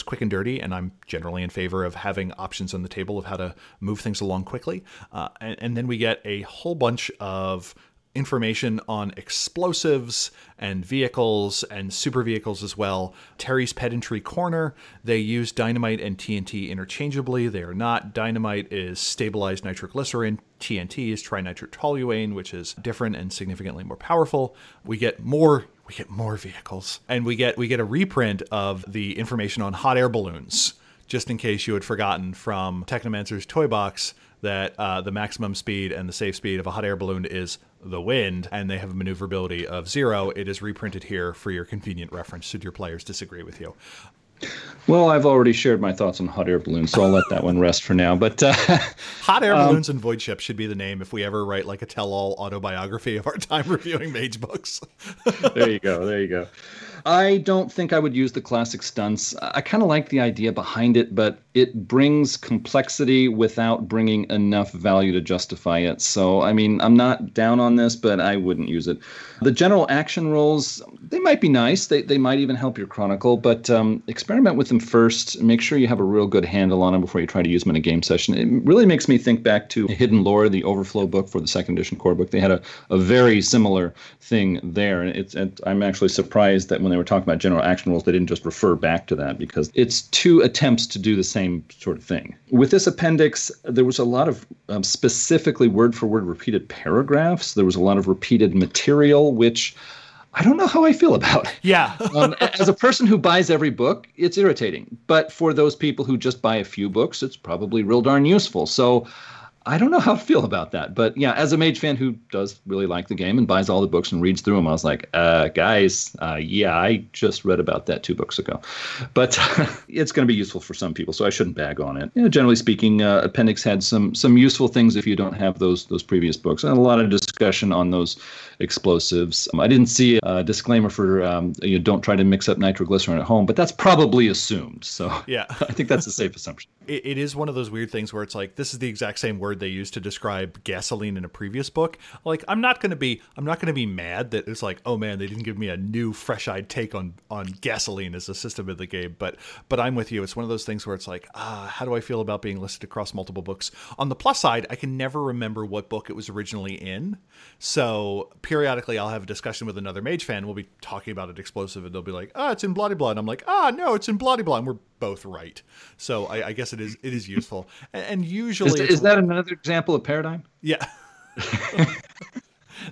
quick and dirty, and I'm generally in favor of having options on the table of how to move things along quickly. And then we get a whole bunch of information on explosives and vehicles and super vehicles as well. Terry's Pedantry Corner, they use dynamite and TNT interchangeably. They are not. Dynamite is stabilized nitroglycerin. TNT is trinitrotoluene, which is different and significantly more powerful. We get more vehicles, and we get a reprint of the information on hot air balloons, just in case you had forgotten from Technomancer's toy box that the maximum speed and the safe speed of a hot air balloon is the wind, and they have a maneuverability of 0. It is reprinted here for your convenient reference should your players disagree with you. Well, I've already shared my thoughts on hot air balloons, so I'll let that one rest for now. But Hot Air Balloons and Void Ships should be the name if we ever write like a tell-all autobiography of our time reviewing Mage books. There you go. I don't think I would use the classic stunts. I kind of like the idea behind it, but it brings complexity without bringing enough value to justify it. So, I mean, I'm not down on this, but I wouldn't use it. The general action rolls, they might be nice. They might even help your chronicle, but experiment with them first. Make sure you have a real good handle on them before you try to use them in a game session. It really makes me think back to Hidden Lore, the Overflow book for the 2nd edition core book. They had a very similar thing there. And I'm actually surprised that when they were talking about general action rules, they didn't just refer back to that, because it's 2 attempts to do the same sort of thing. With this appendix, there was a lot of specifically word-for-word repeated paragraphs. There was a lot of repeated material, which I don't know how I feel about. Yeah. As a person who buys every book, it's irritating. But for those people who just buy a few books, it's probably real darn useful. So I don't know how to feel about that. But yeah, as a Mage fan who does really like the game and buys all the books and reads through them, I was like, guys, yeah, I just read about that 2 books ago. But it's going to be useful for some people, so I shouldn't bag on it. Generally speaking, Appendix had some useful things if you don't have those previous books, and a lot of discussion on those explosives. I didn't see a disclaimer for don't try to mix up nitroglycerin at home, but that's probably assumed. So yeah, I think that's a safe assumption. It is one of those weird things where it's like, this is the exact same word they used to describe gasoline in a previous book. Like, I'm not going to be mad that it's like, oh man, they didn't give me a new fresh-eyed take on gasoline as a system in the game. But I'm with you. It's one of those things where it's like, how do I feel about being listed across multiple books? On the plus side, I can never remember what book it was originally in. So periodically I'll have a discussion with another Mage fan. We'll be talking about an explosive and they'll be like, it's in Bloody Blood. And I'm like, no, it's in Bloody Blood. And we're both right. So I guess it is useful. And usually is that another example of paradigm? Yeah.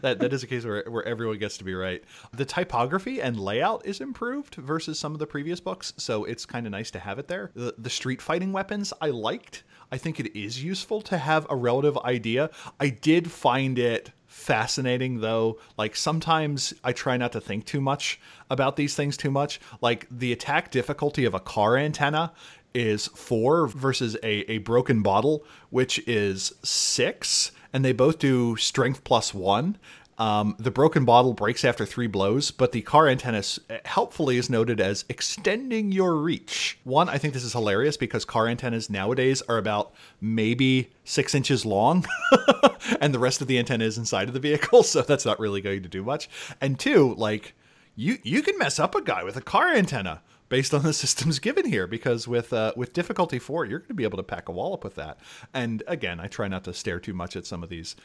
That is a case where everyone gets to be right. The typography and layout is improved versus some of the previous books, so it's kind of nice to have it there. The street fighting weapons I liked. I think it is useful to have a relative idea. I did find it fascinating, though. Like, sometimes I try not to think too much about these things too much. Like, the attack difficulty of a car antenna is 4 versus a broken bottle, which is 6, and they both do strength +1. The broken bottle breaks after 3 blows, but the car antenna helpfully is noted as extending your reach. One, I think this is hilarious because car antennas nowadays are about maybe 6 inches long, and the rest of the antenna is inside of the vehicle, so that's not really going to do much. And 2, like, you can mess up a guy with a car antenna based on the systems given here, because with difficulty 4, you're going to be able to pack a wallop with that. And again, I try not to stare too much at some of these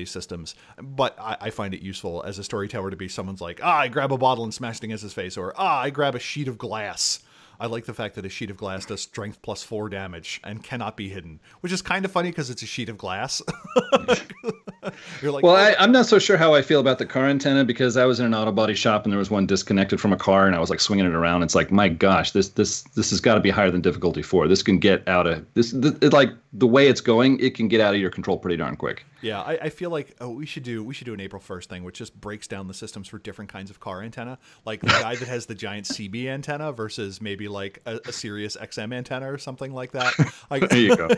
systems, but I find it useful as a storyteller to be someone's like, I grab a bottle and smash it against his face, or I grab a sheet of glass. I like the fact that a sheet of glass does strength +4 damage and cannot be hidden, which is kind of funny because it's a sheet of glass. You're like, well, I'm not so sure how I feel about the car antenna, because I was in an auto body shop and there was one disconnected from a car and I was like swinging it around. It's like, my gosh, this has got to be higher than difficulty 4. This can get out of this. Like, the way it's going, it can get out of your control pretty darn quick. Yeah, I feel like we should do an April 1st thing, which just breaks down the systems for different kinds of car antenna. Like the guy that has the giant CB antenna versus maybe like a Sirius XM antenna or something like that. There you go.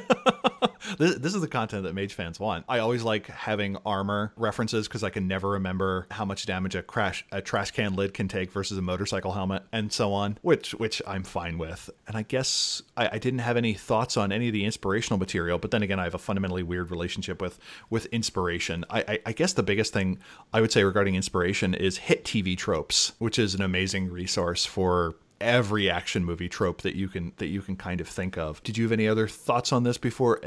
This is the content that Mage fans want. I always like having armor references because I can never remember how much damage a trash can lid can take versus a motorcycle helmet and so on, which I'm fine with. And I guess I didn't have any thoughts on any of the inspirational material, but then again, I have a fundamentally weird relationship with inspiration. I guess the biggest thing I would say regarding inspiration is hit TV tropes, which is an amazing resource for every action movie trope that you can kind of think of. Did you have any other thoughts on this before?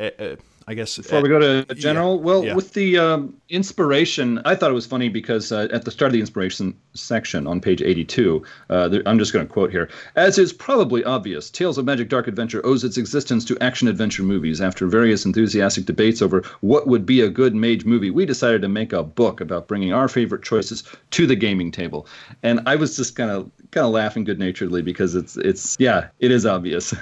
I guess before we go to general, yeah. With the inspiration, I thought it was funny because at the start of the inspiration section on page 82, I'm just going to quote here: "As is probably obvious, Tales of Magic Dark Adventure owes its existence to action-adventure movies. After various enthusiastic debates over what would be a good Mage movie, we decided to make a book about bringing our favorite choices to the gaming table." And I was just kind of laughing good-naturedly because it is obvious.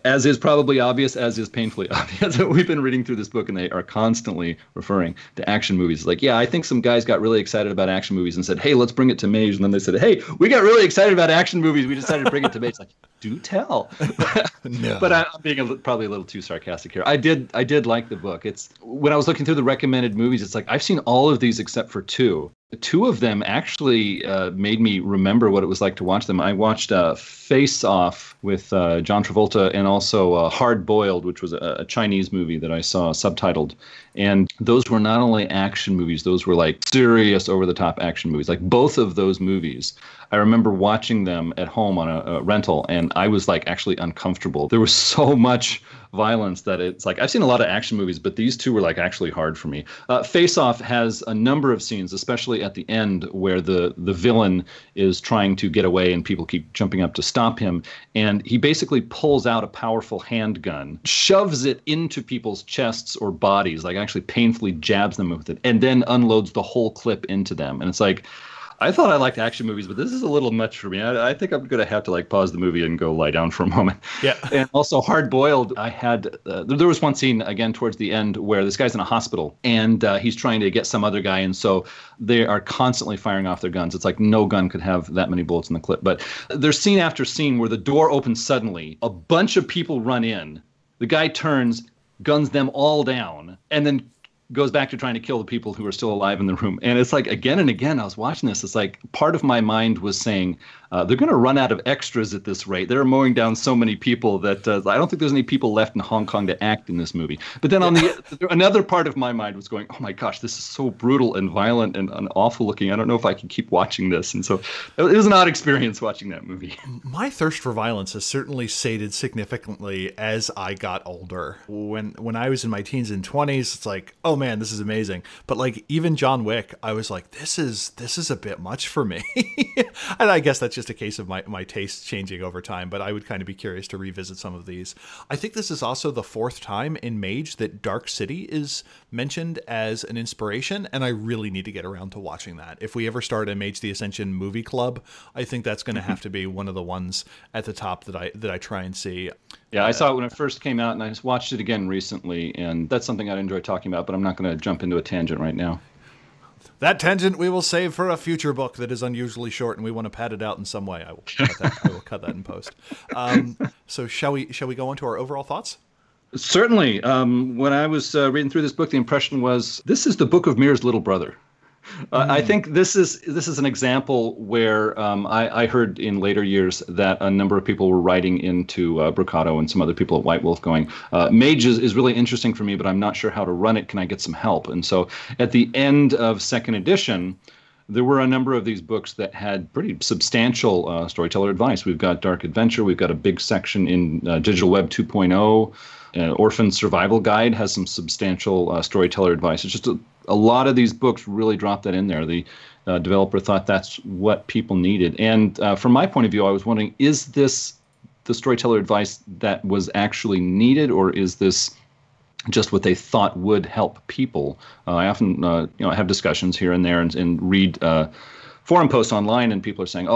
As is probably obvious, as is painfully obvious. We've been reading through this book, and they are constantly referring to action movies. Like, yeah, I think some guys got really excited about action movies and said, hey, let's bring it to Mage. And then they said, hey, we got really excited about action movies. We decided to bring it to Mage. Like, do tell. No. But I'm being probably a little too sarcastic here. I did like the book. It's when I was looking through the recommended movies, it's like I've seen all of these except for two. Two of them actually made me remember what it was like to watch them. I watched Face Off with John Travolta, and also Hard Boiled, which was a Chinese movie that I saw subtitled. And those were not only action movies, those were like serious over-the-top action movies. Like both of those movies, I remember watching them at home on a rental, and I was like actually uncomfortable. There was so much violence that it's like I've seen a lot of action movies, but these two were like actually hard for me. Face Off has a number of scenes, especially at the end, where the villain is trying to get away and people keep jumping up to stop him, and he basically pulls out a powerful handgun, shoves it into people's chests or bodies, like actually painfully jabs them with it, and then unloads the whole clip into them. And it's like, I thought I liked action movies, but this is a little much for me. I think I'm going to have to like pause the movie and go lie down for a moment. Yeah. And also Hard Boiled, I had, there was one scene again towards the end where this guy's in a hospital and he's trying to get some other guy. And so they are constantly firing off their guns. It's like no gun could have that many bullets in the clip. But there's scene after scene where the door opens suddenly, a bunch of people run in, the guy turns, guns them all down, and then goes back to trying to kill the people who are still alive in the room. And it's like, again and again, I was watching this. It's like part of my mind was saying, they're going to run out of extras at this rate. They're mowing down so many people that I don't think there's any people left in Hong Kong to act in this movie. But then on another part of my mind was going, oh my gosh, this is so brutal and violent and awful looking. I don't know if I can keep watching this. And so it was an odd experience watching that movie. My thirst for violence has certainly sated significantly as I got older. When I was in my teens and 20s, it's like, oh man, this is amazing. But like even John Wick, I was like, this is a bit much for me. And I guess that's just a case of my tastes changing over time, but I would kind of be curious to revisit some of these. I think this is also the fourth time in Mage that Dark City is mentioned as an inspiration, and I really need to get around to watching that. If we ever start a Mage the Ascension movie club, I think that's going to have to be one of the ones at the top that I try and see. Yeah, I saw it when it first came out, and I just watched it again recently, and that's something I'd enjoy talking about, but I'm not going to jump into a tangent right now. That tangent we will save for a future book that is unusually short, and we want to pad it out in some way. I will cut that in post. So shall we go on to our overall thoughts? Certainly. When I was reading through this book, the impression was this is the Book of Mirror's little brother. I think this is an example where I heard in later years that a number of people were writing into Brocado and some other people at White Wolf going, Mage is really interesting for me, but I'm not sure how to run it. Can I get some help? And so at the end of second edition, there were a number of these books that had pretty substantial storyteller advice. We've got Dark Adventure. We've got a big section in Digital Web 2.0. Orphan Survival Guide has some substantial storyteller advice. It's just a lot of these books really drop that in there. The developer thought that's what people needed. And from my point of view, I was wondering, is this the storyteller advice that was actually needed, or is this just what they thought would help people? I often have discussions here and there and read forum posts online, and people are saying,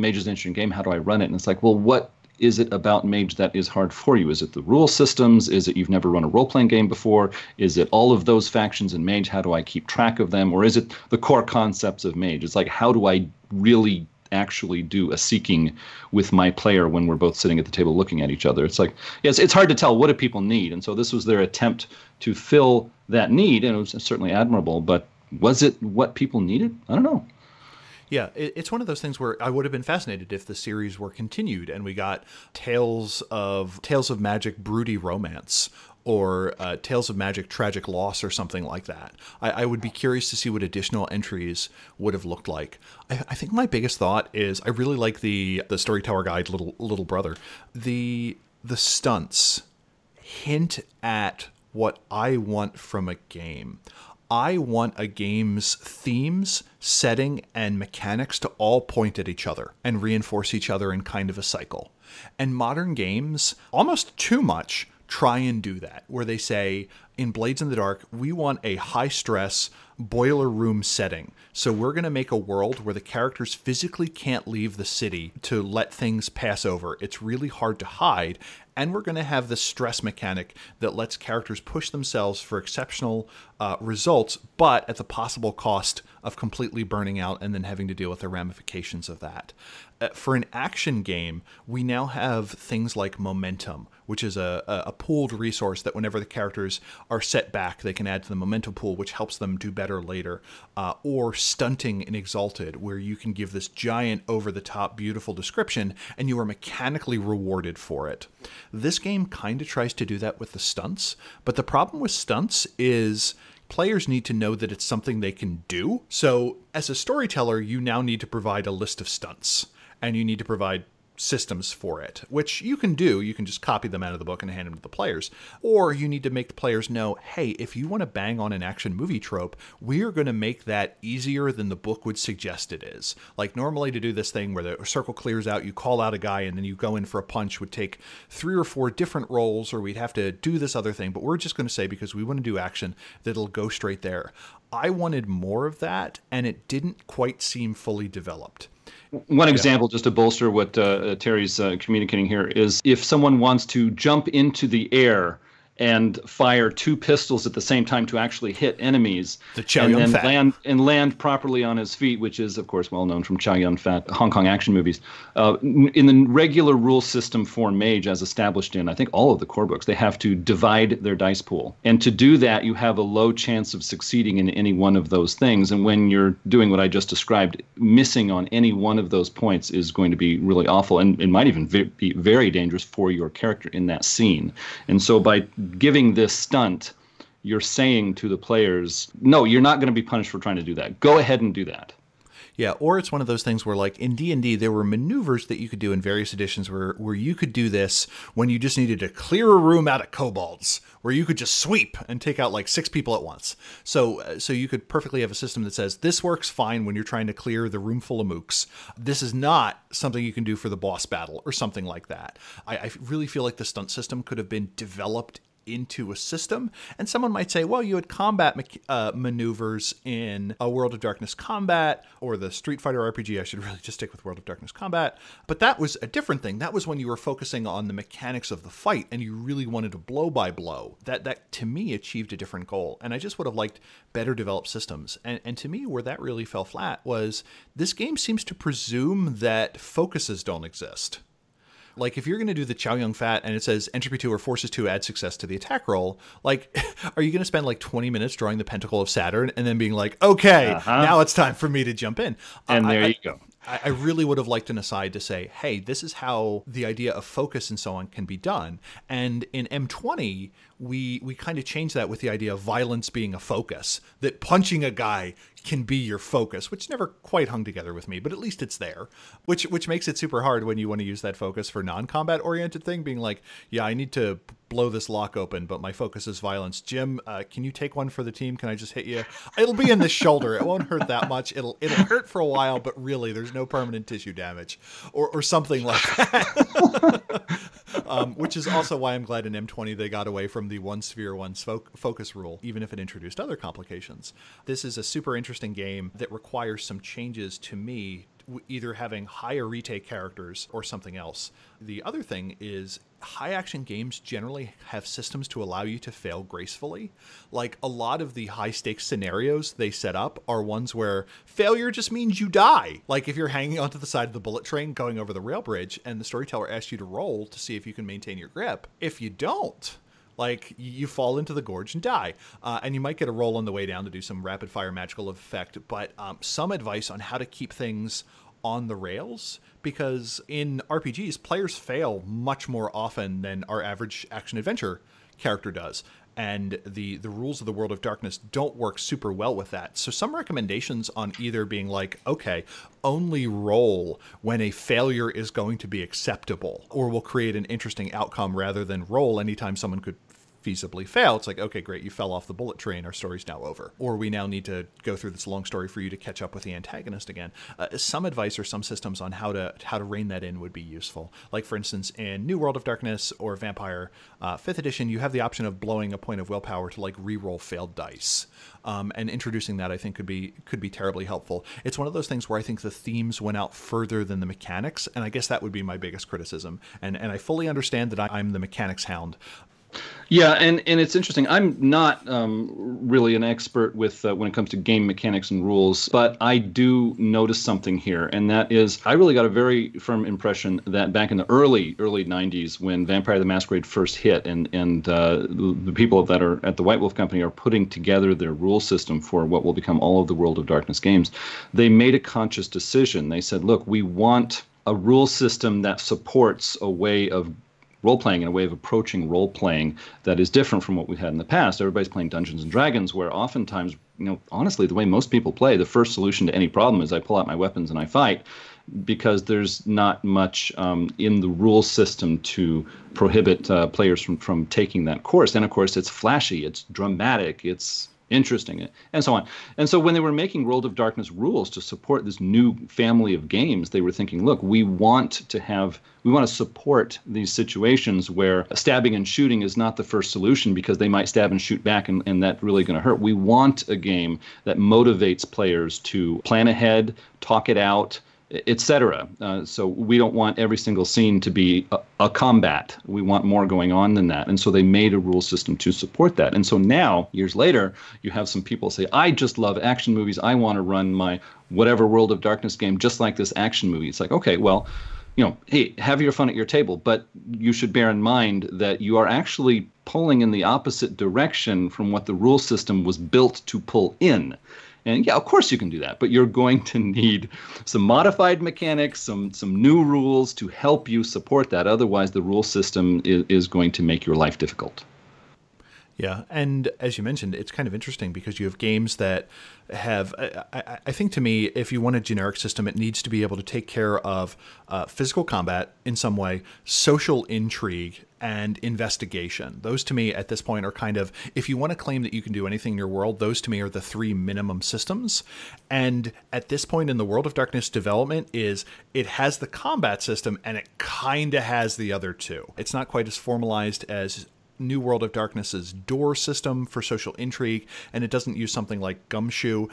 Mage is an interesting game. How do I run it? And it's like, well, what is it about Mage that is hard for you? Is it the rule systems? Is it you've never run a role-playing game before? Is it all of those factions in Mage? How do I keep track of them? Or is it the core concepts of Mage? It's like, how do I really actually do a seeking with my player when we're both sitting at the table looking at each other. It's like, yes, it's hard to tell what do people need. And so this was their attempt to fill that need, and it was certainly admirable, but was it what people needed? I don't know. Yeah, it's one of those things where I would have been fascinated if the series were continued and we got Tales of Magic broody romance, or Tales of Magic tragic loss, or something like that. I would be curious to see what additional entries would have looked like. I think my biggest thought is I really like the Storyteller Guide little brother. The stunts hint at what I want from a game. I want a game's themes, setting, and mechanics to all point at each other and reinforce each other in kind of a cycle. And modern games, almost too much, try and do that, where they say, in Blades in the Dark, we want a high-stress, boiler room setting. So we're going to make a world where the characters physically can't leave the city to let things pass over. It's really hard to hide. And we're going to have this stress mechanic that lets characters push themselves for exceptional results, but at the possible cost of completely burning out and then having to deal with the ramifications of that. For an action game, we now have things like momentum, which is a pooled resource that whenever the characters are set back, they can add to the momentum pool, which helps them do better later. Or stunting in Exalted, where you can give this giant, over-the-top, beautiful description, and you are mechanically rewarded for it. This game kind of tries to do that with the stunts, but the problem with stunts is players need to know that it's something they can do. So as a storyteller, you now need to provide a list of stunts, and you need to provide systems for it, which you can do. You can just copy them out of the book and hand them to the players. Or you need to make the players know, hey, if you want to bang on an action movie trope, we are going to make that easier than the book would suggest it is. Like normally to do this thing where the circle clears out, you call out a guy and then you go in for a punch would take 3 or 4 different rolls, or we'd have to do this other thing. But we're just going to say, because we want to do action, that it'll go straight there. I wanted more of that, and it didn't quite seem fully developed. One example, just to bolster what Terry's communicating here, is if someone wants to jump into the air and fire 2 pistols at the same time to actually hit enemies, and then land properly on his feet, which is, of course, well known from Chow Yun-fat Hong Kong action movies. In the regular rule system for Mage, as established in, I think, all of the core books, they have to divide their dice pool. And to do that, you have a low chance of succeeding in any one of those things. And when you're doing what I just described, missing on any one of those points is going to be really awful, and it might even be very dangerous for your character in that scene. And so by giving this stunt, you're saying to the players, no, you're not going to be punished for trying to do that. Go ahead and do that. Yeah, or it's one of those things where, like, in D&D, there were maneuvers that you could do in various editions where you could do this when you just needed to clear a room out of kobolds, where you could just sweep and take out, like, 6 people at once. So you could perfectly have a system that says, this works fine when you're trying to clear the room full of mooks. This is not something you can do for the boss battle, or something like that. I really feel like the stunt system could have been developed into a system. And someone might say, well, you had combat maneuvers in a World of Darkness Combat or the Street Fighter RPG. I should really just stick with World of Darkness Combat. But that was a different thing. That was when you were focusing on the mechanics of the fight and you really wanted to blow by blow. That to me achieved a different goal. And I just would have liked better developed systems. And to me, where that really fell flat was this game seems to presume that focuses don't exist. Like, if you're going to do the Chow Yun-fat and it says entropy 2 or forces 2 add success to the attack roll, like, are you going to spend like 20 minutes drawing the pentacle of Saturn and then being like, okay, now it's time for me to jump in? And there you go. I really would have liked an aside to say, hey, this is how the idea of focus and so on can be done. And in M20, we kind of changed that with the idea of violence being a focus, that punching a guy can be your focus, which never quite hung together with me, but at least it's there, which makes it super hard when you want to use that focus for non-combat oriented thing, being like, yeah, I need to blow this lock open, but my focus is violence. Jim, can you take one for the team? Can I just hit you? It'll be in the shoulder. It won't hurt that much. It'll hurt for a while, but really there's no permanent tissue damage or something like that. Which is also why I'm glad in M20 they got away from the one sphere, one focus rule, even if it introduced other complications. This is a super interesting game that requires some changes to me, either having higher retake characters or something else. The other thing is high action games generally have systems to allow you to fail gracefully. Like a lot of the high stakes scenarios they set up are ones where failure just means you die. Like if you're hanging onto the side of the bullet train going over the rail bridge and the storyteller asks you to roll to see if you can maintain your grip. If you don't, like you fall into the gorge and die. And you might get a roll on the way down to do some rapid fire magical effect, but some advice on how to keep things on the rails, because in RPGs, players fail much more often than our average action-adventure character does. And the rules of the World of Darkness don't work super well with that. So some recommendations on either being like, okay, only roll when a failure is going to be acceptable, or will create an interesting outcome rather than roll anytime someone could feasibly fail. It's like, okay, great, you fell off the bullet train, our story's now over. Or we now need to go through this long story for you to catch up with the antagonist again. Some advice or some systems on how to rein that in would be useful. Like, for instance, in New World of Darkness or Vampire 5th edition, you have the option of blowing a point of willpower to like re-roll failed dice. And introducing that, I think, could be terribly helpful. It's one of those things where I think the themes went out further than the mechanics, and I guess that would be my biggest criticism. And I fully understand that I'm the mechanics hound. Yeah, and it's interesting. I'm not really an expert with when it comes to game mechanics and rules, but I do notice something here, and that is I really got a very firm impression that back in the early 90s when Vampire the Masquerade first hit and the people that are at the White Wolf Company are putting together their rule system for what will become all of the World of Darkness games, they made a conscious decision. They said, look, we want a rule system that supports a way of role-playing and a way of approaching role-playing that is different from what we've had in the past. Everybody's playing Dungeons & Dragons, where oftentimes, honestly, the way most people play, the first solution to any problem is I pull out my weapons and I fight, because there's not much in the rule system to prohibit players from taking that course. And, of course, it's flashy, it's dramatic, it's interesting, and so on. And so when they were making World of Darkness rules to support this new family of games, they were thinking, look, we want to support these situations where stabbing and shooting is not the first solution because they might stab and shoot back and that's really going to hurt. We want a game that motivates players to plan ahead, talk it out, etc. So we don't want every single scene to be a combat. We want more going on than that. And so they made a rule system to support that. And so now, years later, you have some people say, I just love action movies. I want to run my whatever World of Darkness game just like this action movie. It's like, okay, well, hey, have your fun at your table, but you should bear in mind that you are actually pulling in the opposite direction from what the rule system was built to pull in. And yeah, of course you can do that, but you're going to need some modified mechanics, some new rules to help you support that. Otherwise, the rule system is going to make your life difficult. Yeah, and as you mentioned, it's kind of interesting because you have games that have, I think to me, if you want a generic system, it needs to be able to take care of physical combat in some way, social intrigue, and investigation. Those to me at this point are kind of, if you want to claim that you can do anything in your world, those to me are the three minimum systems. And at this point in the World of Darkness development is it has the combat system and it kind of has the other two. It's not quite as formalized as New World of Darkness's door system for social intrigue, and it doesn't use something like Gumshoe.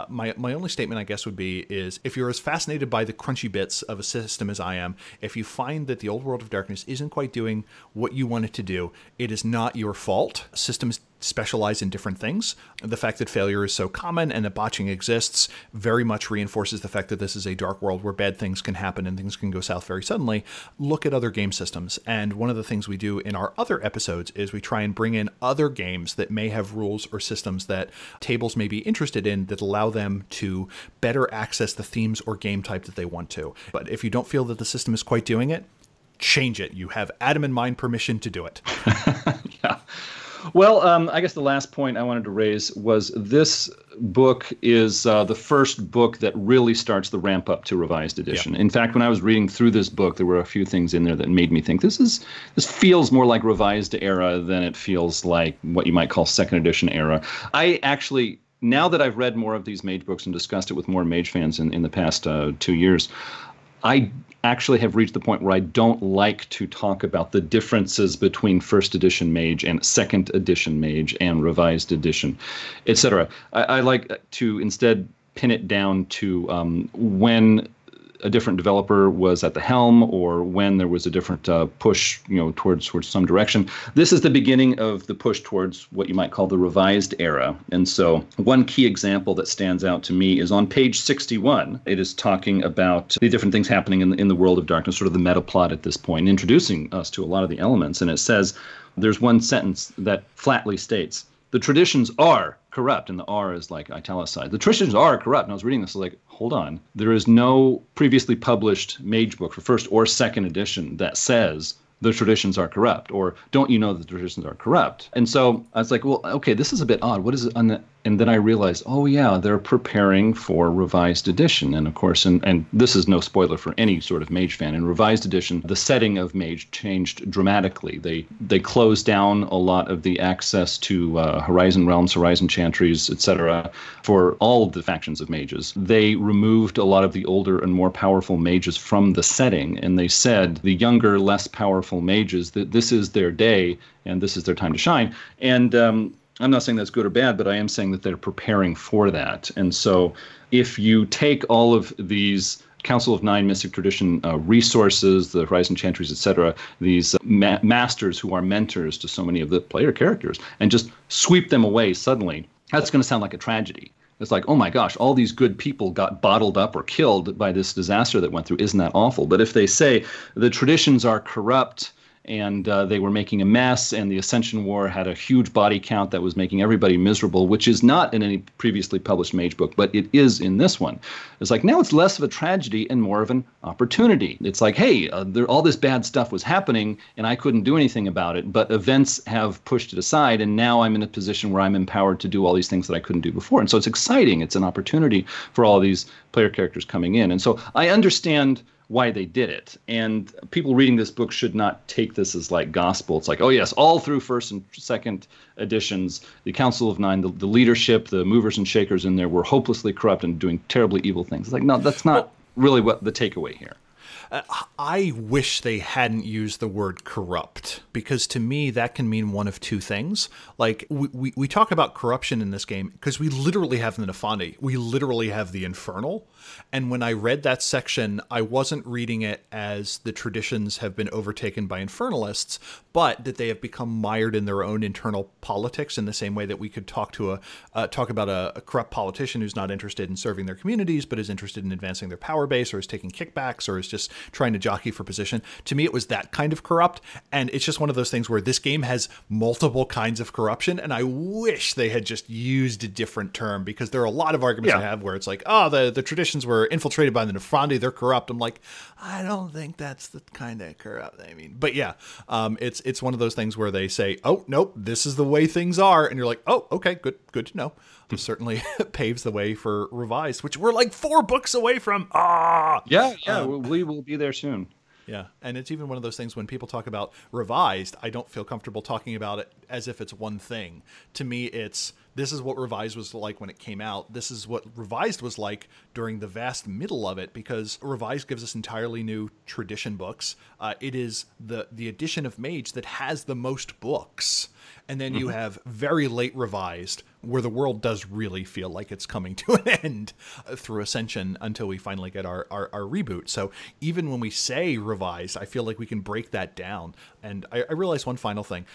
My only statement, I guess, would be is if you're as fascinated by the crunchy bits of a system as I am, if you find that the old World of Darkness isn't quite doing what you want it to do, it is not your fault. Systems specialize in different things. The fact that failure is so common and that botching exists very much reinforces the fact that this is a dark world where bad things can happen and things can go south very suddenly. Look at other game systems. And one of the things we do in our other episodes is we try and bring in other games that may have rules or systems that tables may be interested in that allow them to better access the themes or game type that they want to. But if you don't feel that the system is quite doing it, change it. You have Adam and mine permission to do it. Yeah. Well, I guess the last point I wanted to raise was this book is the first book that really starts the ramp up to Revised Edition. Yeah. In fact, when I was reading through this book, there were a few things in there that made me think this feels more like Revised Era than it feels like what you might call Second Edition Era. I actually, now that I've read more of these Mage books and discussed it with more Mage fans in the past 2 years, I actually have reached the point where I don't like to talk about the differences between first edition Mage and second edition Mage and revised edition, etc. I like to instead pin it down to when a different developer was at the helm or when there was a different push, towards some direction. This is the beginning of the push towards what you might call the revised era. And so one key example that stands out to me is on page 61. It is talking about the different things happening in the world of darkness, sort of the meta plot at this point, introducing us to a lot of the elements. And it says, there's one sentence that flatly states, the traditions are corrupt, and the R is like italicized. The traditions are corrupt. And I was reading this, like, hold on. There is no previously published Mage book for first or second edition that says the traditions are corrupt, or don't you know that the traditions are corrupt? And so I was like, well, okay, this is a bit odd. What is it? And then I realized, oh yeah, they're preparing for revised edition. And of course, and this is no spoiler for any sort of Mage fan, in revised edition, the setting of Mage changed dramatically. They closed down a lot of the access to Horizon Realms, Horizon Chantries, etc. for all of the factions of mages. They removed a lot of the older and more powerful mages from the setting, and they said the younger, less powerful mages, that this is their day and this is their time to shine. And I'm not saying that's good or bad, but I am saying that they're preparing for that. And so if you take all of these Council of Nine Mystic Tradition resources, the Horizon Chantries, etc., these masters who are mentors to so many of the player characters, and just sweep them away suddenly, that's going to sound like a tragedy. It's like, oh my gosh, all these good people got bottled up or killed by this disaster that went through. Isn't that awful? But if they say the traditions are corrupt, and they were making a mess, and the Ascension War had a huge body count that was making everybody miserable, which is not in any previously published Mage book, but it is in this one. It's like, now it's less of a tragedy and more of an opportunity. It's like, hey, all this bad stuff was happening, and I couldn't do anything about it, but events have pushed it aside, and now I'm in a position where I'm empowered to do all these things that I couldn't do before. And so it's exciting. It's an opportunity for all these player characters coming in. And so I understand why they did it. And people reading this book should not take this as like gospel. It's like, oh yes, all through first and second editions, the Council of Nine, the leadership, the movers and shakers in there were hopelessly corrupt and doing terribly evil things. It's like, no, that's not really what the takeaway here. I wish they hadn't used the word corrupt, because to me that can mean one of two things. Like we talk about corruption in this game because we literally have the Nefandi, we literally have the Infernal. And when I read that section, I wasn't reading it as the traditions have been overtaken by Infernalists, but that they have become mired in their own internal politics, in the same way that we could talk about a corrupt politician who's not interested in serving their communities, but is interested in advancing their power base, or is taking kickbacks, or is just trying to jockey for position. To me, it was that kind of corrupt. And it's just one of those things where this game has multiple kinds of corruption. And I wish they had just used a different term, because there are a lot of arguments I have where it's like, oh, the traditions were infiltrated by the Nefandi, they're corrupt. I'm like, I don't think that's the kind of corrupt I mean. But yeah, it's one of those things where they say, oh, nope, this is the way things are. And you're like, oh, okay, good to know. It certainly paves the way for revised, which we're like 4 books away from. We will be there soon. Yeah, and it's even one of those things when people talk about revised, I don't feel comfortable talking about it as if it's one thing. To me, this is what revised was like when it came out. This is what revised was like during the vast middle of it, because revised gives us entirely new tradition books. It is the edition of Mage that has the most books. And then you have very late revised, where the world does really feel like it's coming to an end through Ascension until we finally get our reboot. So even when we say revised, I feel like we can break that down. And I realize one final thing.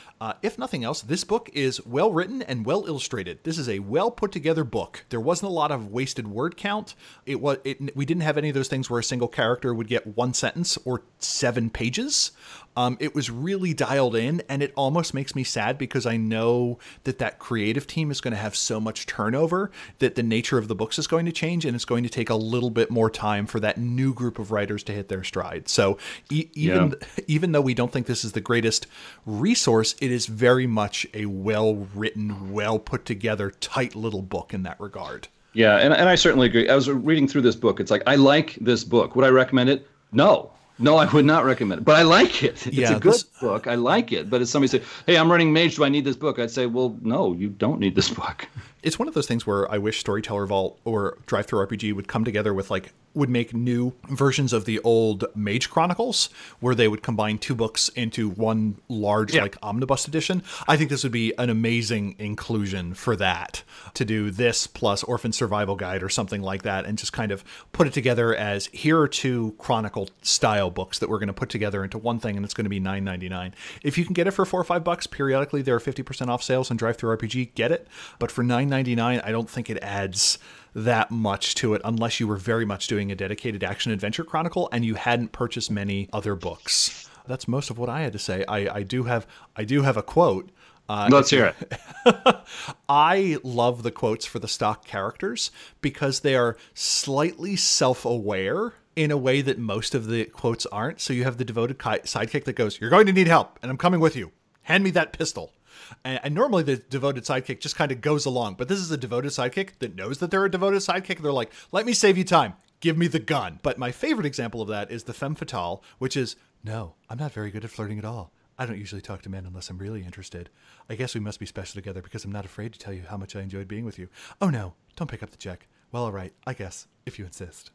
If nothing else, this book is well written and well illustrated. This is a well put together book. There wasn't a lot of wasted word count. We didn't have any of those things where a single character would get 1 sentence or 7 pages. It was really dialed in, and it almost makes me sad, because I know that creative team is going to have so much turnover that the nature of the books is going to change, and it's going to take a little bit more time for that new group of writers to hit their stride. So even though we don't think this is the greatest resource, it is very much a well-written, well-put-together, tight little book in that regard. Yeah, and I certainly agree. I was reading through this book. It's like, I like this book. Would I recommend it? No, I would not recommend it, but I like it. It's a good book. I like it. But if somebody said, hey, I'm running Mage, do I need this book? I'd say, well, no, you don't need this book. It's one of those things where I wish Storyteller Vault or Drive-Thru RPG would come together with would make new versions of the old Mage Chronicles, where they would combine 2 books into one large omnibus edition. I think this would be an amazing inclusion for that, to do this plus Orphan Survival Guide or something like that, and just kind of put it together as, here are 2 Chronicle style books that we're going to put together into one thing, and it's going to be $9.99. If you can get it for $4 or $5, periodically there are 50% off sales on Drive-Thru RPG, get it. But for $9.99, I don't think it adds that much to it unless you were very much doing a dedicated action adventure chronicle and you hadn't purchased many other books. That's most of what I had to say. I do have a quote. Let's hear it. I love the quotes for the stock characters because they are slightly self-aware in a way that most of the quotes aren't. So you have the devoted sidekick that goes, "You're going to need help, and I'm coming with you. Hand me that pistol." And normally the devoted sidekick just kind of goes along. But this is a devoted sidekick that knows that they're a devoted sidekick. They're like, "Let me save you time. Give me the gun." But my favorite example of that is the femme fatale, which is, "No, I'm not very good at flirting at all. I don't usually talk to men unless I'm really interested. I guess we must be special together because I'm not afraid to tell you how much I enjoyed being with you. Oh no, don't pick up the check. Well, all right, I guess, if you insist."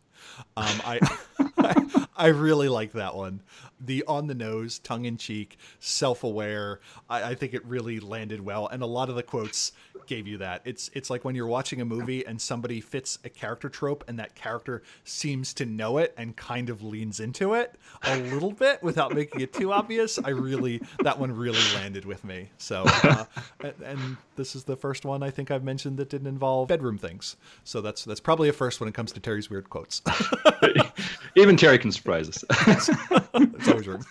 I really like that one. The on-the-nose, tongue-in-cheek, self-aware. I think it really landed well, and a lot of the quotes gave you that. It's like when you're watching a movie and somebody fits a character trope, and that character seems to know it and kind of leans into it a little bit without making it too obvious. That one really landed with me. So, and this is the first one I think I've mentioned that didn't involve bedroom things. So that's probably a first when it comes to Terry's weird quotes. Even Terry can surprise us. It's always room.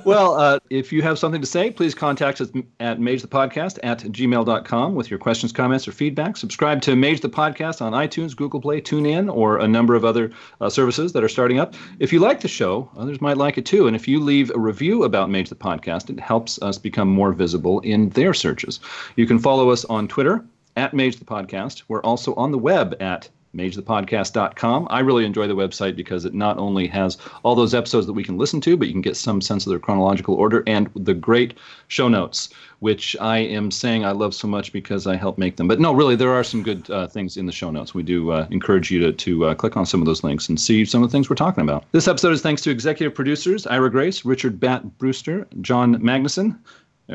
Well, if you have something to say, please contact us at magethepodcast@gmail.com with your questions, comments, or feedback. Subscribe to Mage the Podcast on iTunes, Google Play, TuneIn, or a number of other services that are starting up. If you like the show, others might like it too. And if you leave a review about Mage the Podcast, it helps us become more visible in their searches. You can follow us on Twitter at Mage the Podcast. We're also on the web at magethepodcast.com. I really enjoy the website because it not only has all those episodes that we can listen to, but you can get some sense of their chronological order and the great show notes, which I am saying I love so much because I help make them. But no, really, there are some good things in the show notes. We do encourage you to click on some of those links and see some of the things we're talking about. This episode is thanks to executive producers Ira Grace, Richard Bat Brewster, John Magnuson,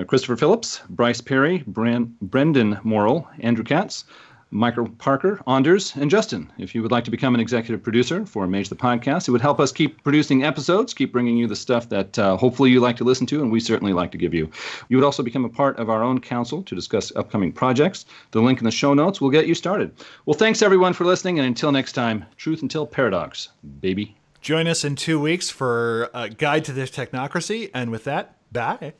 Christopher Phillips, Bryce Perry, Brendan Morrill, Andrew Katz, Michael Parker, Anders, and Justin. If you would like to become an executive producer for Mage the Podcast, it would help us keep producing episodes, keep bringing you the stuff that hopefully you like to listen to, and we certainly like to give you. You would also become a part of our own council to discuss upcoming projects. The link in the show notes will get you started. Well, thanks everyone for listening, and until next time, truth until paradox, baby. Join us in 2 weeks for a guide to this technocracy, and with that, bye.